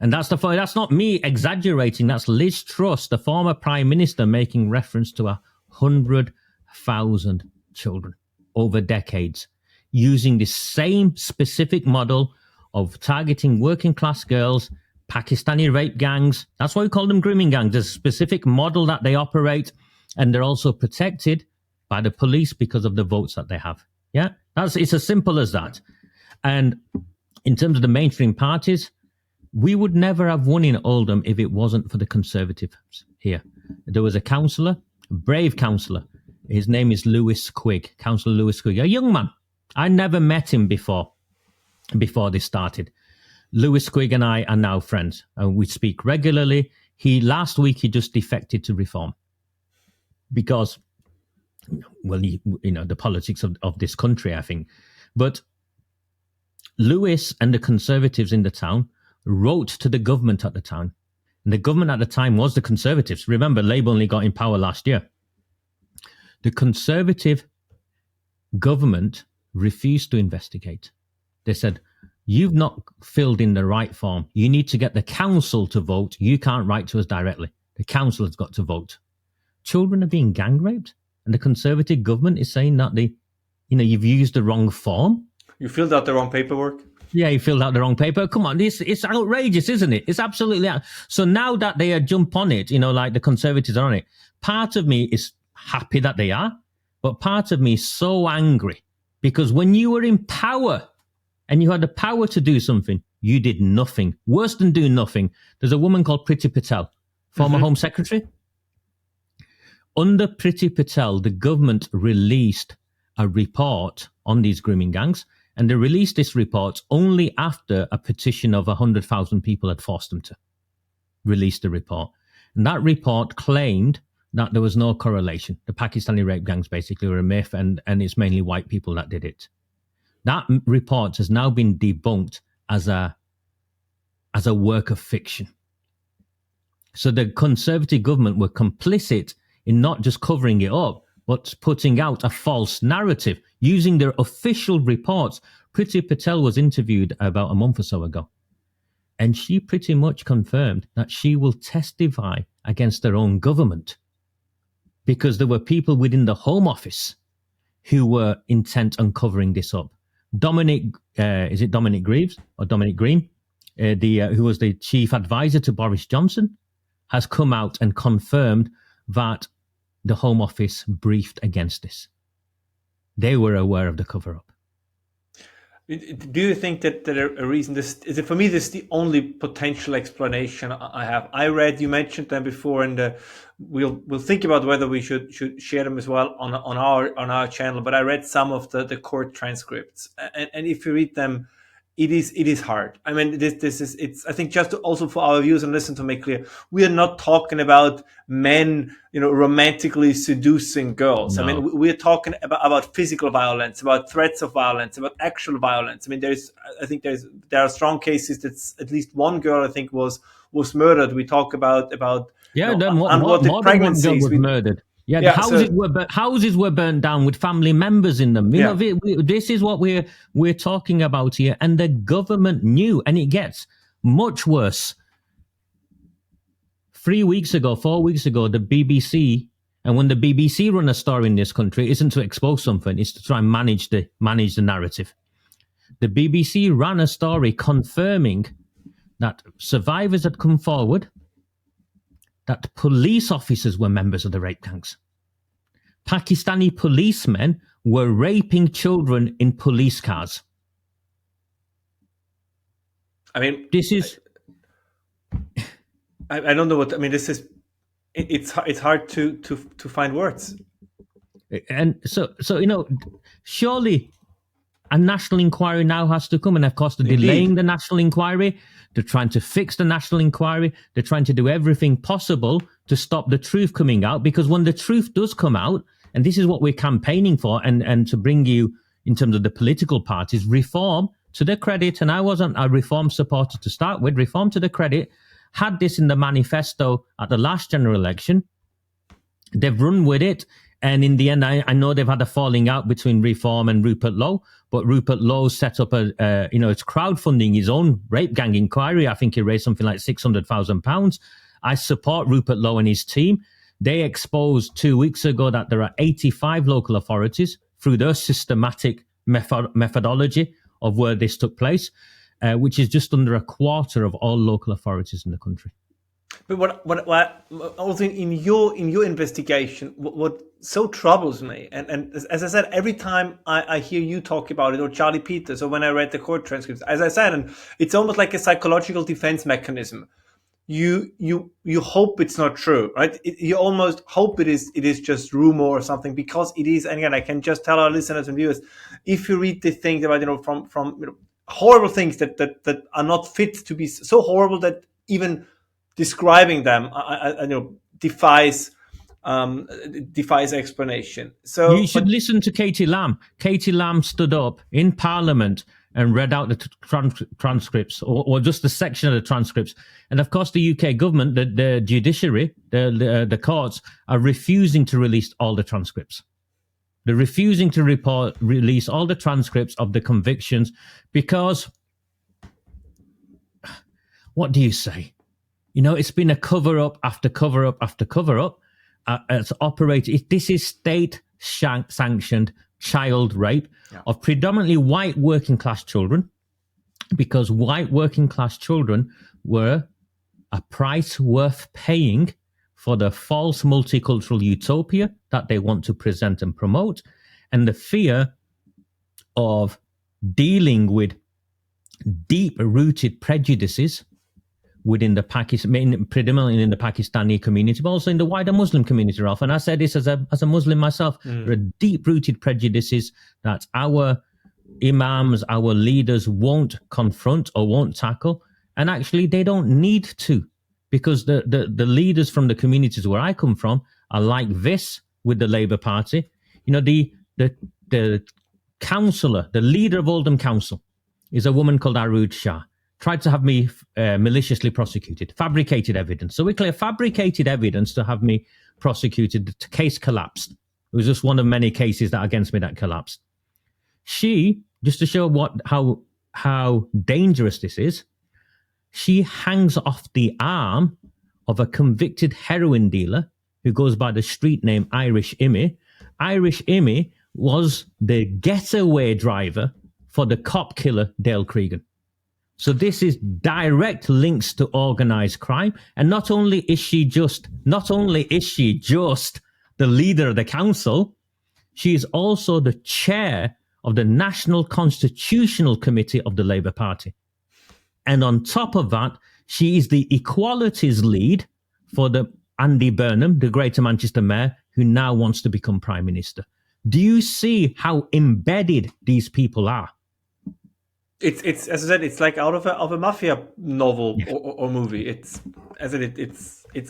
And that's not me exaggerating. That's Liz Truss, the former Prime Minister, making reference to 100,000 children over decades, using the same specific model of targeting working class girls, Pakistani rape gangs. That's why we call them grooming gangs. There's a specific model that they operate, and they're also protected by the police because of the votes that they have. Yeah, it's as simple as that. And in terms of the mainstream parties, we would never have won in Oldham if it wasn't for the Conservatives here. There was a councillor, a brave councillor. His name is Lewis Quigg, Councillor Lewis Quigg, a young man. I never met him before this started. Lewis Quigg and I are now friends, and we speak regularly. Last week he just defected to Reform because, well, the politics of this country, I think. But Lewis and the Conservatives in the town wrote to the government at the time. And the government at the time was the Conservatives. Remember, Labour only got in power last year. The Conservative government refused to investigate. They said, you've not filled in the right form. You need to get the council to vote. You can't write to us directly. The council has got to vote. Children are being gang raped, and the Conservative government is saying that you've used the wrong form. You filled out the wrong paperwork. Yeah, you filled out the wrong paper. Come on, it's outrageous, isn't it? It's absolutely so. Now that they are jump on it, like the Conservatives are on it, part of me is happy that they are, but part of me is so angry because when you were in power and you had the power to do something, you did nothing. Worse than doing nothing. There's a woman called Priti Patel, former Home Secretary. Under Priti Patel, the government released a report on these grooming gangs. And they released this report only after a petition of 100,000 people had forced them to release the report. And that report claimed that there was no correlation. The Pakistani rape gangs basically were a myth, and it's mainly white people that did it. That report has now been debunked as a work of fiction. So the Conservative government were complicit in not just covering it up, but putting out a false narrative using their official reports. Priti Patel was interviewed about a month or so ago, and she pretty much confirmed that she will testify against her own government because there were people within the Home Office who were intent on covering this up. Dominic Greaves or Dominic Green, who was the chief advisor to Boris Johnson, has come out and confirmed that the Home Office briefed against this. They were aware of the cover-up. Do you think that a reason this is it? For me, this is the only potential explanation I have. I read, you mentioned them before, and we'll think about whether we should share them as well on our channel. But I read some of the court transcripts, and if you read them, it is hard. I mean, it's I think just also for our viewers and listeners to make clear, we are not talking about men, romantically seducing girls. No. I mean, we're talking about physical violence, about threats of violence, about actual violence. I mean, there are strong cases that at least one girl, I think, was murdered. We talk about unwanted pregnancies. Was murdered. Yeah, the houses were burnt down with family members in them. This is what we're talking about here, and the government knew, and it gets much worse. 4 weeks ago, the BBC, and when the BBC run a story in this country, it isn't to expose something; it's to try and manage the narrative. The BBC ran a story confirming that survivors had come forward, that police officers were members of the rape gangs. Pakistani policemen were raping children in police cars. I mean, this is I don't know what I mean. This is it's hard to find words. And so surely a national inquiry now has to come. And of course, they're delaying the national inquiry. They're trying to fix the national inquiry. They're trying to do everything possible to stop the truth coming out. Because when the truth does come out, and this is what we're campaigning for, and to bring you in terms of the political parties, reform to their credit, and I wasn't a reform supporter to start with, reform to the credit, had this in the manifesto at the last general election. They've run with it. And in the end, I know they've had a falling out between Reform and Rupert Lowe, but Rupert Lowe set up it's crowdfunding his own rape gang inquiry. I think he raised something like £600,000. I support Rupert Lowe and his team. They exposed 2 weeks ago that there are 85 local authorities through their systematic methodology of where this took place, which is just under a quarter of all local authorities in the country. But what also in your investigation, what so troubles me, and as I said, every time I hear you talk about it, or Charlie Peters, or when I read the court transcripts, as I said, and it's almost like a psychological defense mechanism. You hope it's not true, right? You almost hope it is just rumor or something, because it is. And again, I can just tell our listeners and viewers, if you read the things about from horrible things that are not fit to be so horrible that even describing them, defies explanation. So you should listen to Katie Lamb. Katie Lamb stood up in Parliament and read out the transcripts, or just the section of the transcripts. And of course, the UK government, the judiciary, the courts are refusing to release all the transcripts. They're refusing to release all the transcripts of the convictions because, what do you say? It's been a cover-up after cover-up after cover-up. It's operated. This is state-sanctioned child rape of predominantly white working-class children, because white working-class children were a price worth paying for the false multicultural utopia that they want to present and promote, and the fear of dealing with deep-rooted prejudices within the predominantly in the Pakistani community, but also in the wider Muslim community, Ralph. And I said this as a Muslim myself. There are deep-rooted prejudices that our imams, our leaders won't confront or won't tackle. And actually, they don't need to, because the leaders from the communities where I come from are like this with the Labour Party. The councillor, the leader of Oldham Council, is a woman called Arood Shah. Tried to have me maliciously prosecuted, fabricated evidence. So we clear fabricated evidence to have me prosecuted. The case collapsed. It was just one of many cases that against me that collapsed. She, just to show how dangerous this is, she hangs off the arm of a convicted heroin dealer who goes by the street name Irish Immy. Irish Immy was the getaway driver for the cop killer Dale Cregan. So this is direct links to organized crime. And not only is she just the leader of the council, she is also the chair of the National Constitutional Committee of the Labour Party. And on top of that, she is the equalities lead for the Andy Burnham, the Greater Manchester Mayor, who now wants to become Prime Minister. Do you see how embedded these people are? It's as I said, it's like out of a mafia novel or movie. It's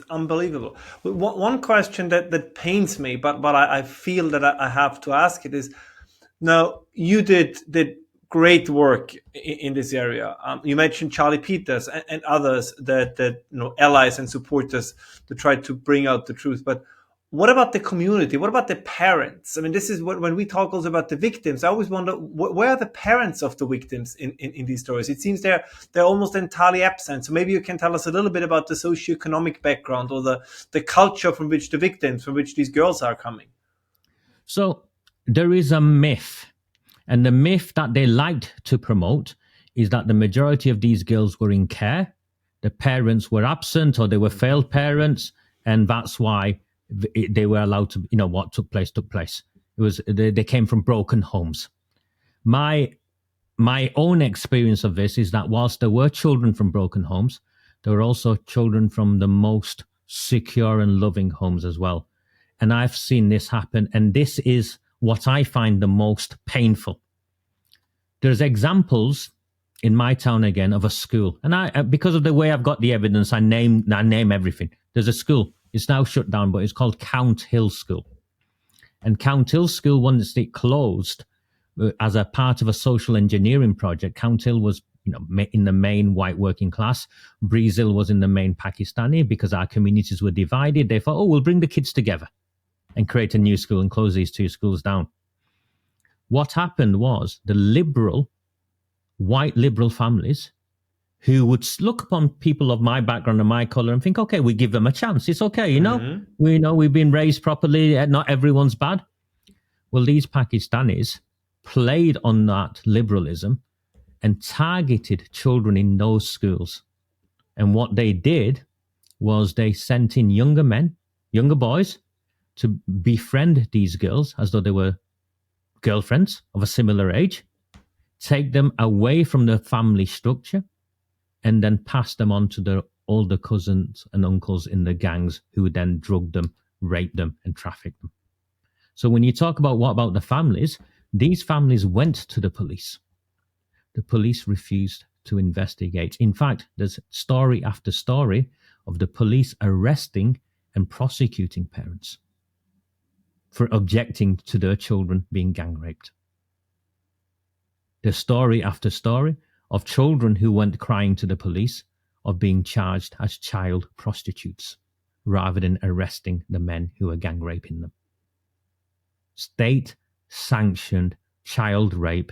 unbelievable. One question that pains me, but I feel that I have to ask it is: now you did great work in this area. You mentioned Charlie Peters and others that allies and supporters to try to bring out the truth, but what about the community? What about the parents? I mean, this is when we talk also about the victims. I always wonder, where are the parents of the victims in these stories? It seems they're almost entirely absent. So maybe you can tell us a little bit about the socioeconomic background or the culture from which these girls are coming. So there is a myth, and the myth that they liked to promote is that the majority of these girls were in care. The parents were absent, or they were failed parents, and that's why they were allowed to, what took place. It was they came from broken homes. My own experience of this is that whilst there were children from broken homes, there were also children from the most secure and loving homes as well. And I've seen this happen, and this is what I find the most painful. There's examples in my town again of a school, and I, because of the way I've got the evidence, I name everything. There's a school. It's now shut down, but it's called Count Hill School. And Count Hill School, once it closed, as a part of a social engineering project, Count Hill was, in the main white working class. Breeze Hill was in the main Pakistani. Because our communities were divided, they thought, we'll bring the kids together and create a new school and close these two schools down. What happened was the white liberal families who would look upon people of my background and my color and think, okay, we give them a chance. It's okay, we know we've been raised properly. Not everyone's bad. Well, these Pakistanis played on that liberalism and targeted children in those schools. And what they did was they sent in younger boys, to befriend these girls as though they were girlfriends of a similar age, take them away from the family structure, and then pass them on to their older cousins and uncles in the gangs, who would then drug them, rape them, and traffic them. So when you talk about what about the families, these families went to the police. The police refused to investigate. In fact, there's story after story of the police arresting and prosecuting parents for objecting to their children being gang raped. There's story after story of children who went crying to the police of being charged as child prostitutes rather than arresting the men who are gang raping them. State-sanctioned child rape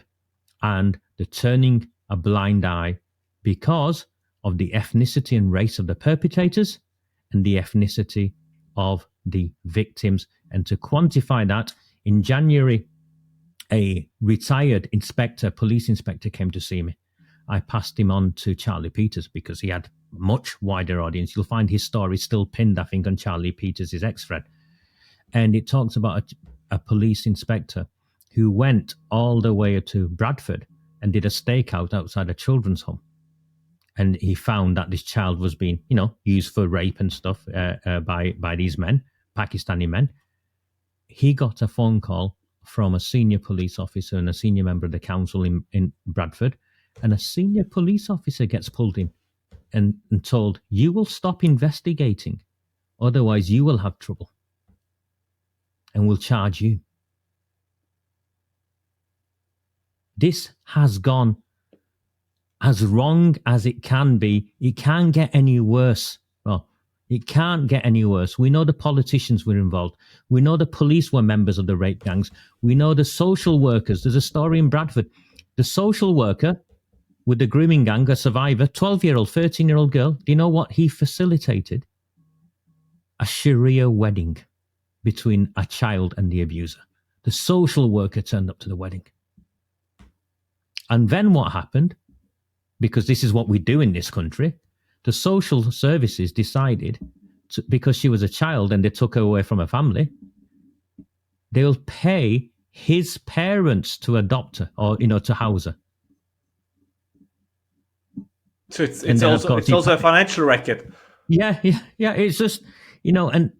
and the turning a blind eye because of the ethnicity and race of the perpetrators and the ethnicity of the victims. And to quantify that, in January, a retired police inspector came to see me. I passed him on to Charlie Peters because he had a much wider audience. You'll find his story still pinned, I think, on Charlie Peters' ex-thread. And it talks about a police inspector who went all the way to Bradford and did a stakeout outside a children's home. And he found that this child was being, used for rape and stuff by these men, Pakistani men. He got a phone call from a senior police officer and a senior member of the council in Bradford. And a senior police officer gets pulled in and told, you will stop investigating, otherwise you will have trouble and we'll charge you. This has gone as wrong as it can be. It can't get any worse. Well, it can't get any worse. We know the politicians were involved. We know the police were members of the rape gangs. We know the social workers. There's a story in Bradford. The social worker with the grooming gang, a survivor, 12-year-old, 13-year-old girl, do you know what he facilitated? A Sharia wedding between a child and the abuser. The social worker turned up to the wedding. And then what happened? Because this is what we do in this country, the social services decided, because she was a child and they took her away from her family, they'll pay his parents to adopt her or, to house her. So it's also a financial racket. Yeah. It's just, and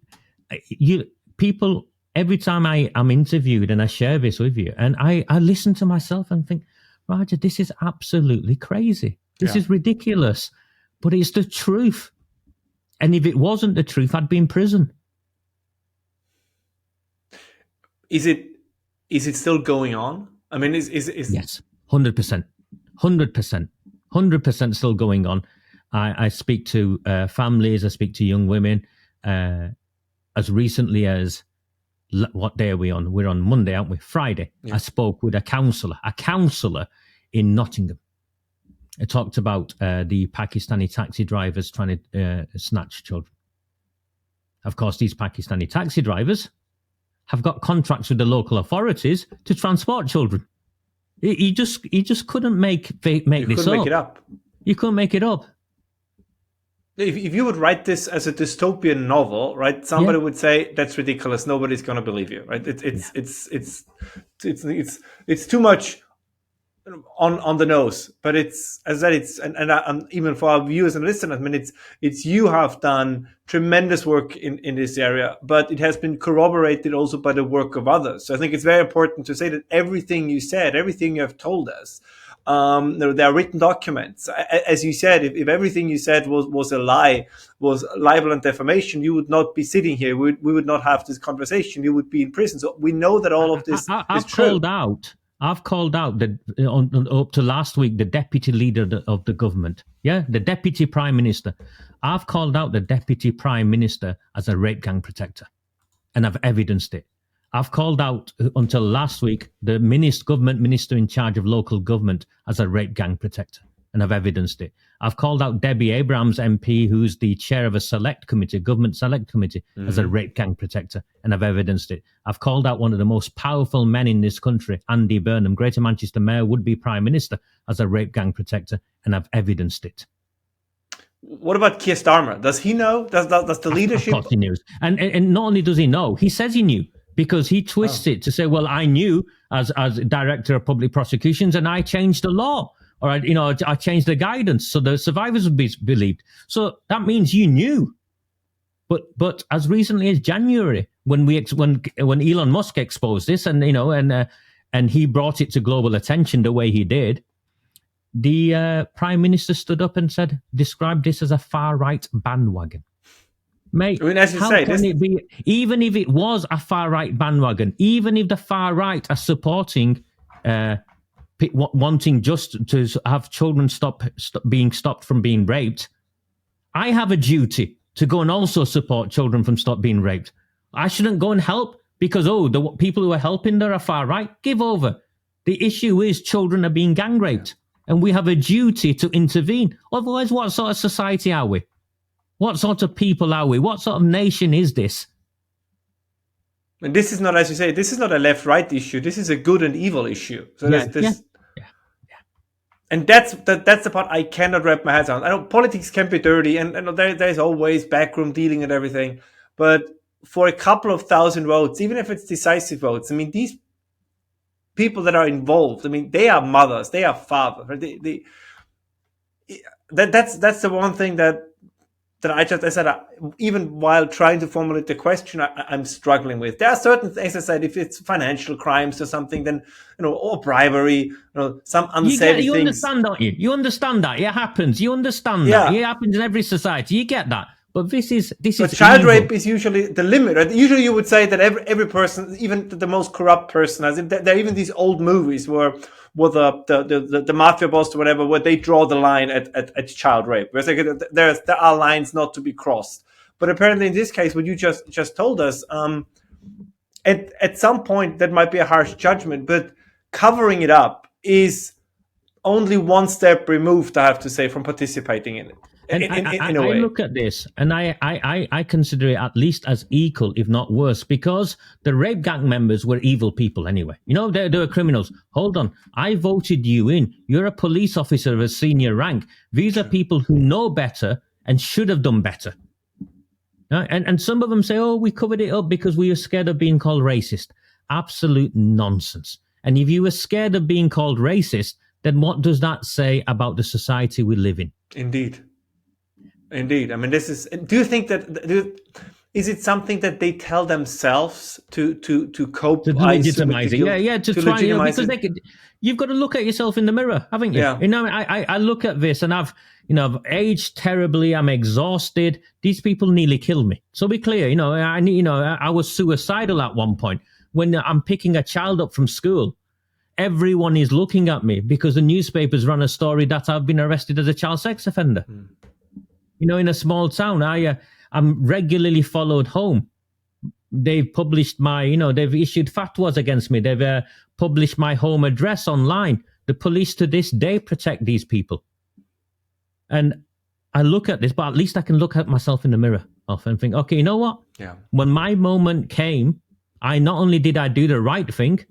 people, every time I'm interviewed and I share this with you, and I listen to myself and think, Raja, this is absolutely crazy. This is ridiculous, but it's the truth. And if it wasn't the truth, I'd be in prison. Is it still going on? I mean, is yes, 100%, 100% still going on. I speak to families, I speak to young women. As recently as, what day are we on? We're on Monday, aren't we? Friday. Yeah. I spoke with a counsellor in Nottingham. I talked about the Pakistani taxi drivers trying to snatch children. Of course, these Pakistani taxi drivers have got contracts with the local authorities to transport children. You just couldn't make this up. You couldn't make it up. You couldn't make it up. If you would write this as a dystopian novel, right? Somebody would say that's ridiculous. Nobody's going to believe you, right? It's too much on the nose, but it's, as I said, it's, and even for our viewers and listeners, I mean, it's you have done tremendous work in this area, but it has been corroborated also by the work of others. So I think it's very important to say that everything you said, everything you have told us, there are written documents. As you said, if everything you said was a lie, was libel and defamation, you would not be sitting here. We would not have this conversation. You would be in prison. So we know that all of this is true. I've called out up to last week the deputy leader of the government, the deputy prime minister. I've called out the deputy prime minister as a rape gang protector, and I've evidenced it. I've called out until last week the government minister in charge of local government as a rape gang protector, and I've evidenced it. I've called out Debbie Abrams MP, who's the chair of a government select committee, as a rape gang protector, and I've evidenced it. I've called out one of the most powerful men in this country, Andy Burnham, Greater Manchester Mayor, would-be Prime Minister, as a rape gang protector, and I've evidenced it. What about Keir Starmer? Does he know? Does the leadership? Of course he knows. And not only does he know, he says he knew, because he twists it to say, well, I knew as Director of Public Prosecutions and I changed the law. Or, I changed the guidance so the survivors would be believed. So that means you knew. But as recently as January, when Elon Musk exposed this, and he brought it to global attention the way he did, the Prime Minister stood up and described this as a far right bandwagon. Mate, I mean, as you how say, can it be? Even if it was a far right bandwagon, even if the far right are supporting wanting just to have children being stopped from being raped, I have a duty to go and also support children from stop being raped. I shouldn't go and help because, the people who are helping there are far right. Give over. The issue is children are being gang raped, and we have a duty to intervene. Otherwise, what sort of society are we? What sort of people are we? What sort of nation is this? And this is not, as you say, this is not a left-right issue. This is a good and evil issue. So and that's the part I cannot wrap my head around. I know politics can be dirty, and there's always backroom dealing and everything. But for a couple of thousand votes, even if it's decisive votes, I mean, these people that are involved, I mean, they are mothers, they are fathers. Right? That's the one thing that I said, even while trying to formulate the question, I'm struggling with. There are certain things, I said, if it's financial crimes or something, then, or bribery, some unsaid things. You understand, don't you? You understand that. It happens. You understand that. It happens in every society. You get that. But this is child rape is usually the limit. Right? Usually you would say that every person, even the most corrupt person, as in there are even these old movies where the mafia boss or whatever, where they draw the line at child rape. Where there are lines not to be crossed. But apparently in this case, what you just told us, at some point that might be a harsh judgment, but covering it up is only one step removed, I have to say, from participating in it. And in a way. I look at this and I consider it at least as equal, if not worse, because the rape gang members were evil people anyway. They were criminals. Hold on. I voted you in. You're a police officer of a senior rank. These are people who know better and should have done better. And some of them say, we covered it up because we were scared of being called racist. Absolute nonsense. And if you were scared of being called racist, then what does that say about the society we live in? Indeed. I mean, this is. Do you think is it something that they tell themselves to cope? To legitimize it, to try. Because you've got to look at yourself in the mirror, haven't you? Yeah. I look at this and I've aged terribly. I'm exhausted. These people nearly killed me. So be clear, I was suicidal at one point when I'm picking a child up from school. Everyone is looking at me because the newspapers run a story that I've been arrested as a child sex offender. In a small town, I'm regularly followed home. They've published they've issued fatwas against me. They've published my home address online. The police to this day protect these people. And I look at this, but at least I can look at myself in the mirror and think, okay, you know what? Yeah. When my moment came, not only did I do the right thing,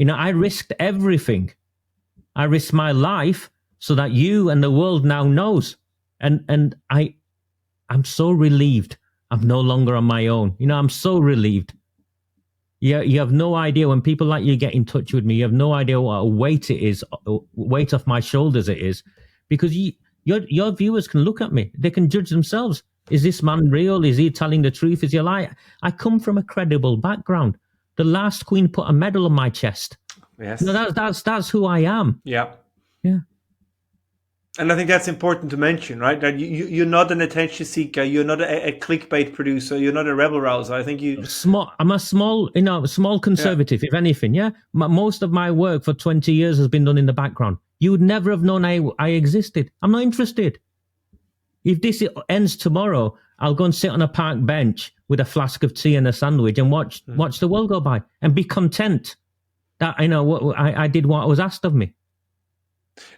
I risked everything. I risked my life so that you and the world now knows. And I'm so relieved I'm no longer on my own. I'm so relieved. You have no idea when people like you get in touch with me. You have no idea what a weight it is, weight off my shoulders it is, because your viewers can look at me. They can judge themselves. Is this man real? Is he telling the truth? Is he a lie? I come from a credible background. The last queen put a medal on my chest. Yes. No, that's who I am. Yeah. Yeah. And I think that's important to mention, right? That you're not an attention seeker. You're not a clickbait producer. You're not a rebel rouser. I think I'm a small conservative, if anything. Yeah. Most of my work for 20 years has been done in the background. You would never have known I existed. I'm not interested. If this ends tomorrow, I'll go and sit on a park bench with a flask of tea and a sandwich and watch the world go by and be content that I did what was asked of me.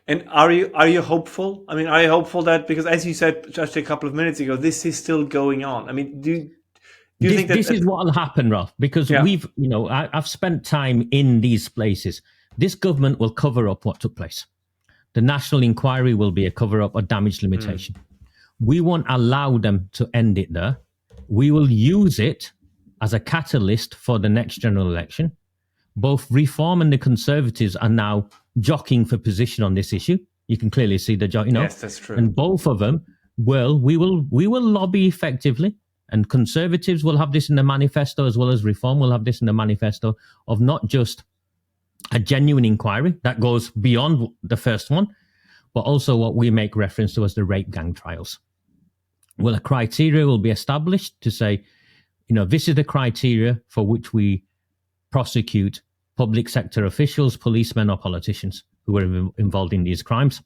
And are you hopeful? I mean, are you hopeful that, because as you said just a couple of minutes ago, this is still going on? I mean, do you think that this is what will happen, Ralph? Because I've spent time in these places. This government will cover up what took place. The national inquiry will be a cover up or damage limitation. We won't allow them to end it there. We will use it as a catalyst for the next general election. Both Reform and the Conservatives are now jockeying for position on this issue. You can clearly see the Yes, that's true. And both of them we will lobby effectively, and Conservatives will have this in the manifesto as well as Reform will have this in the manifesto of not just a genuine inquiry that goes beyond the first one, but also what we make reference to as the rape gang trials. Well, a criteria will be established to say, this is the criteria for which we prosecute public sector officials, policemen, or politicians who are involved in these crimes.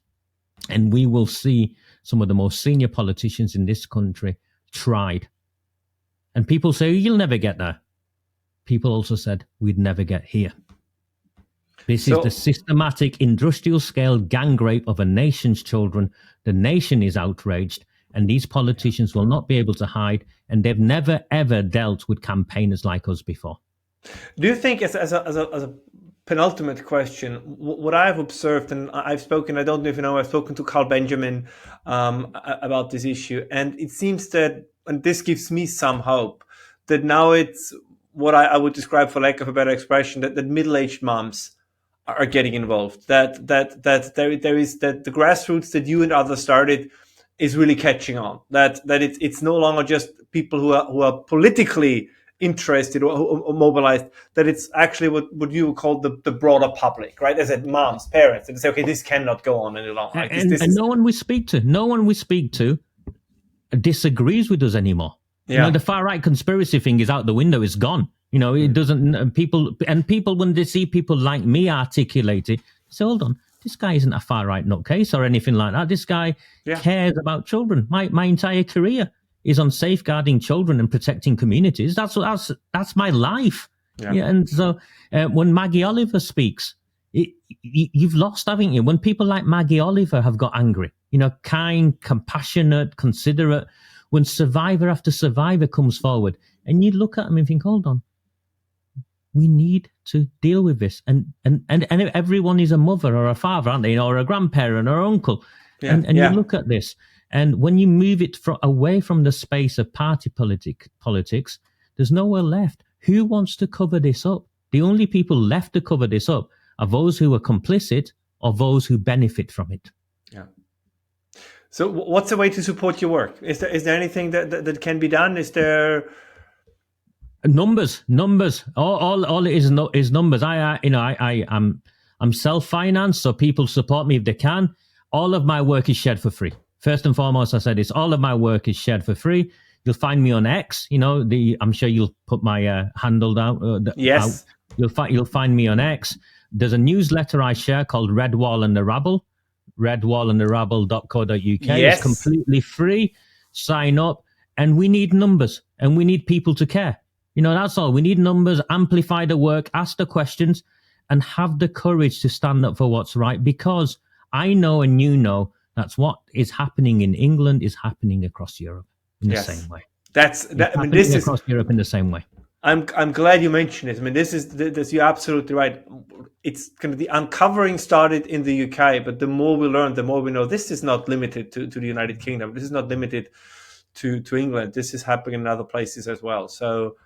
And we will see some of the most senior politicians in this country tried. And people say, you'll never get there. People also said, we'd never get here. This is the systematic industrial scale gang rape of a nation's children. The nation is outraged, and these politicians will not be able to hide, and they've never, ever dealt with campaigners like us before. Do you think, as a penultimate question, what I've observed, and I've spoken, I don't know if you know, I've spoken to Carl Benjamin about this issue, and it seems that, and this gives me some hope, that now it's what I would describe, for lack of a better expression, that middle-aged moms are getting involved, that there is that the grassroots that you and others started is really catching on, that it's no longer just people who are politically interested or mobilized, that it's actually what you would call the broader public, right? As moms, parents, and say, okay, this cannot go on any longer. Like and no one we speak to disagrees with us anymore. Yeah. The far right conspiracy thing is out the window, it's gone. It doesn't, people when they see people like me articulate it, say, hold on, this guy isn't a far right nutcase or anything like that. This guy cares about children. My entire career is on safeguarding children and protecting communities. That's my life. Yeah. And so when Maggie Oliver speaks, you've lost, haven't you? When people like Maggie Oliver have got angry, kind, compassionate, considerate, when survivor after survivor comes forward, and you look at them and think, hold on, we need to deal with this. And everyone is a mother or a father, aren't they? Or a grandparent or uncle. Yeah. And you look at this. And when you move it away from the space of party politics, there's nowhere left. Who wants to cover this up? The only people left to cover this up are those who are complicit or those who benefit from it. Yeah. So what's the way to support your work? Is there anything that can be done? Is there numbers? All it is numbers. I'm self-financed, so people support me if they can. All of my work is shared for free. First and foremost, I said this, all of my work is shared for free. You'll find me on X, I'm sure you'll put my handle down. Yes. You'll find me on X. There's a newsletter I share called Red Wall and the Rabble, redwallandtherabble.co.uk. Yes. It's completely free. Sign up. And we need numbers, and we need people to care. That's all. We need numbers, amplify the work, ask the questions, and have the courage to stand up for what's right, because I know and that's what is happening in England is happening across Europe in the same way. This is across Europe in the same way. I'm glad you mentioned it. I mean, this is you're absolutely right. It's kind of the uncovering started in the UK, but the more we learn, the more we know this is not limited to the United Kingdom. This is not limited to England. This is happening in other places as well. So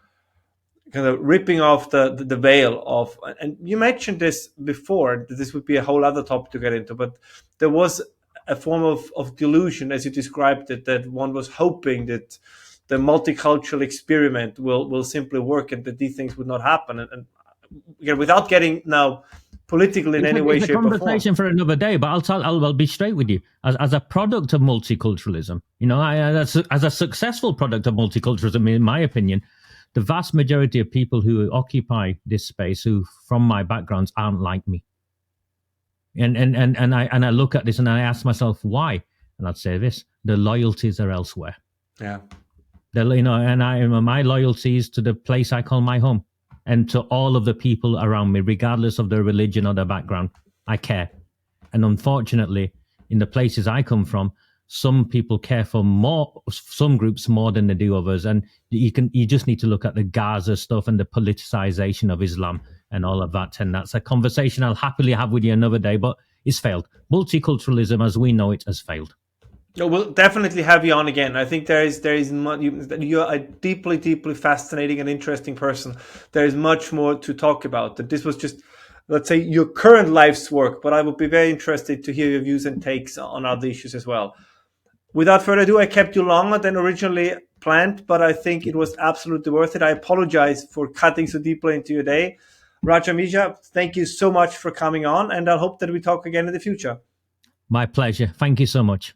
kind of ripping off the veil of, and you mentioned this before, that this would be a whole other topic to get into, but there was a form of delusion, as you described it, that one was hoping that the multicultural experiment will simply work and that these things would not happen. And without getting now political in any way, it's a shape, or form. conversation for another day, but I'll be straight with you. As a product of multiculturalism, as a successful product of multiculturalism, in my opinion, the vast majority of people who occupy this space, who from my backgrounds aren't like me. And I look at this and I ask myself why, and I'd say this: the loyalties are elsewhere. Yeah. My loyalties to the place I call my home, and to all of the people around me, regardless of their religion or their background. I care, and unfortunately, in the places I come from, some people care for some groups more than they do others, and you just need to look at the Gaza stuff and the politicization of Islam and all of that. And that's a conversation I'll happily have with you another day, but it's failed. Multiculturalism, as we know it, has failed. No, we'll definitely have you on again. I think you're a deeply, deeply fascinating and interesting person. There is much more to talk about. That this was just, let's say, your current life's work, but I would be very interested to hear your views and takes on other issues as well. Without further ado, I kept you longer than originally planned, but I think it was absolutely worth it. I apologize for cutting so deeply into your day. Raja Miah, thank you so much for coming on, and I hope that we talk again in the future. My pleasure. Thank you so much.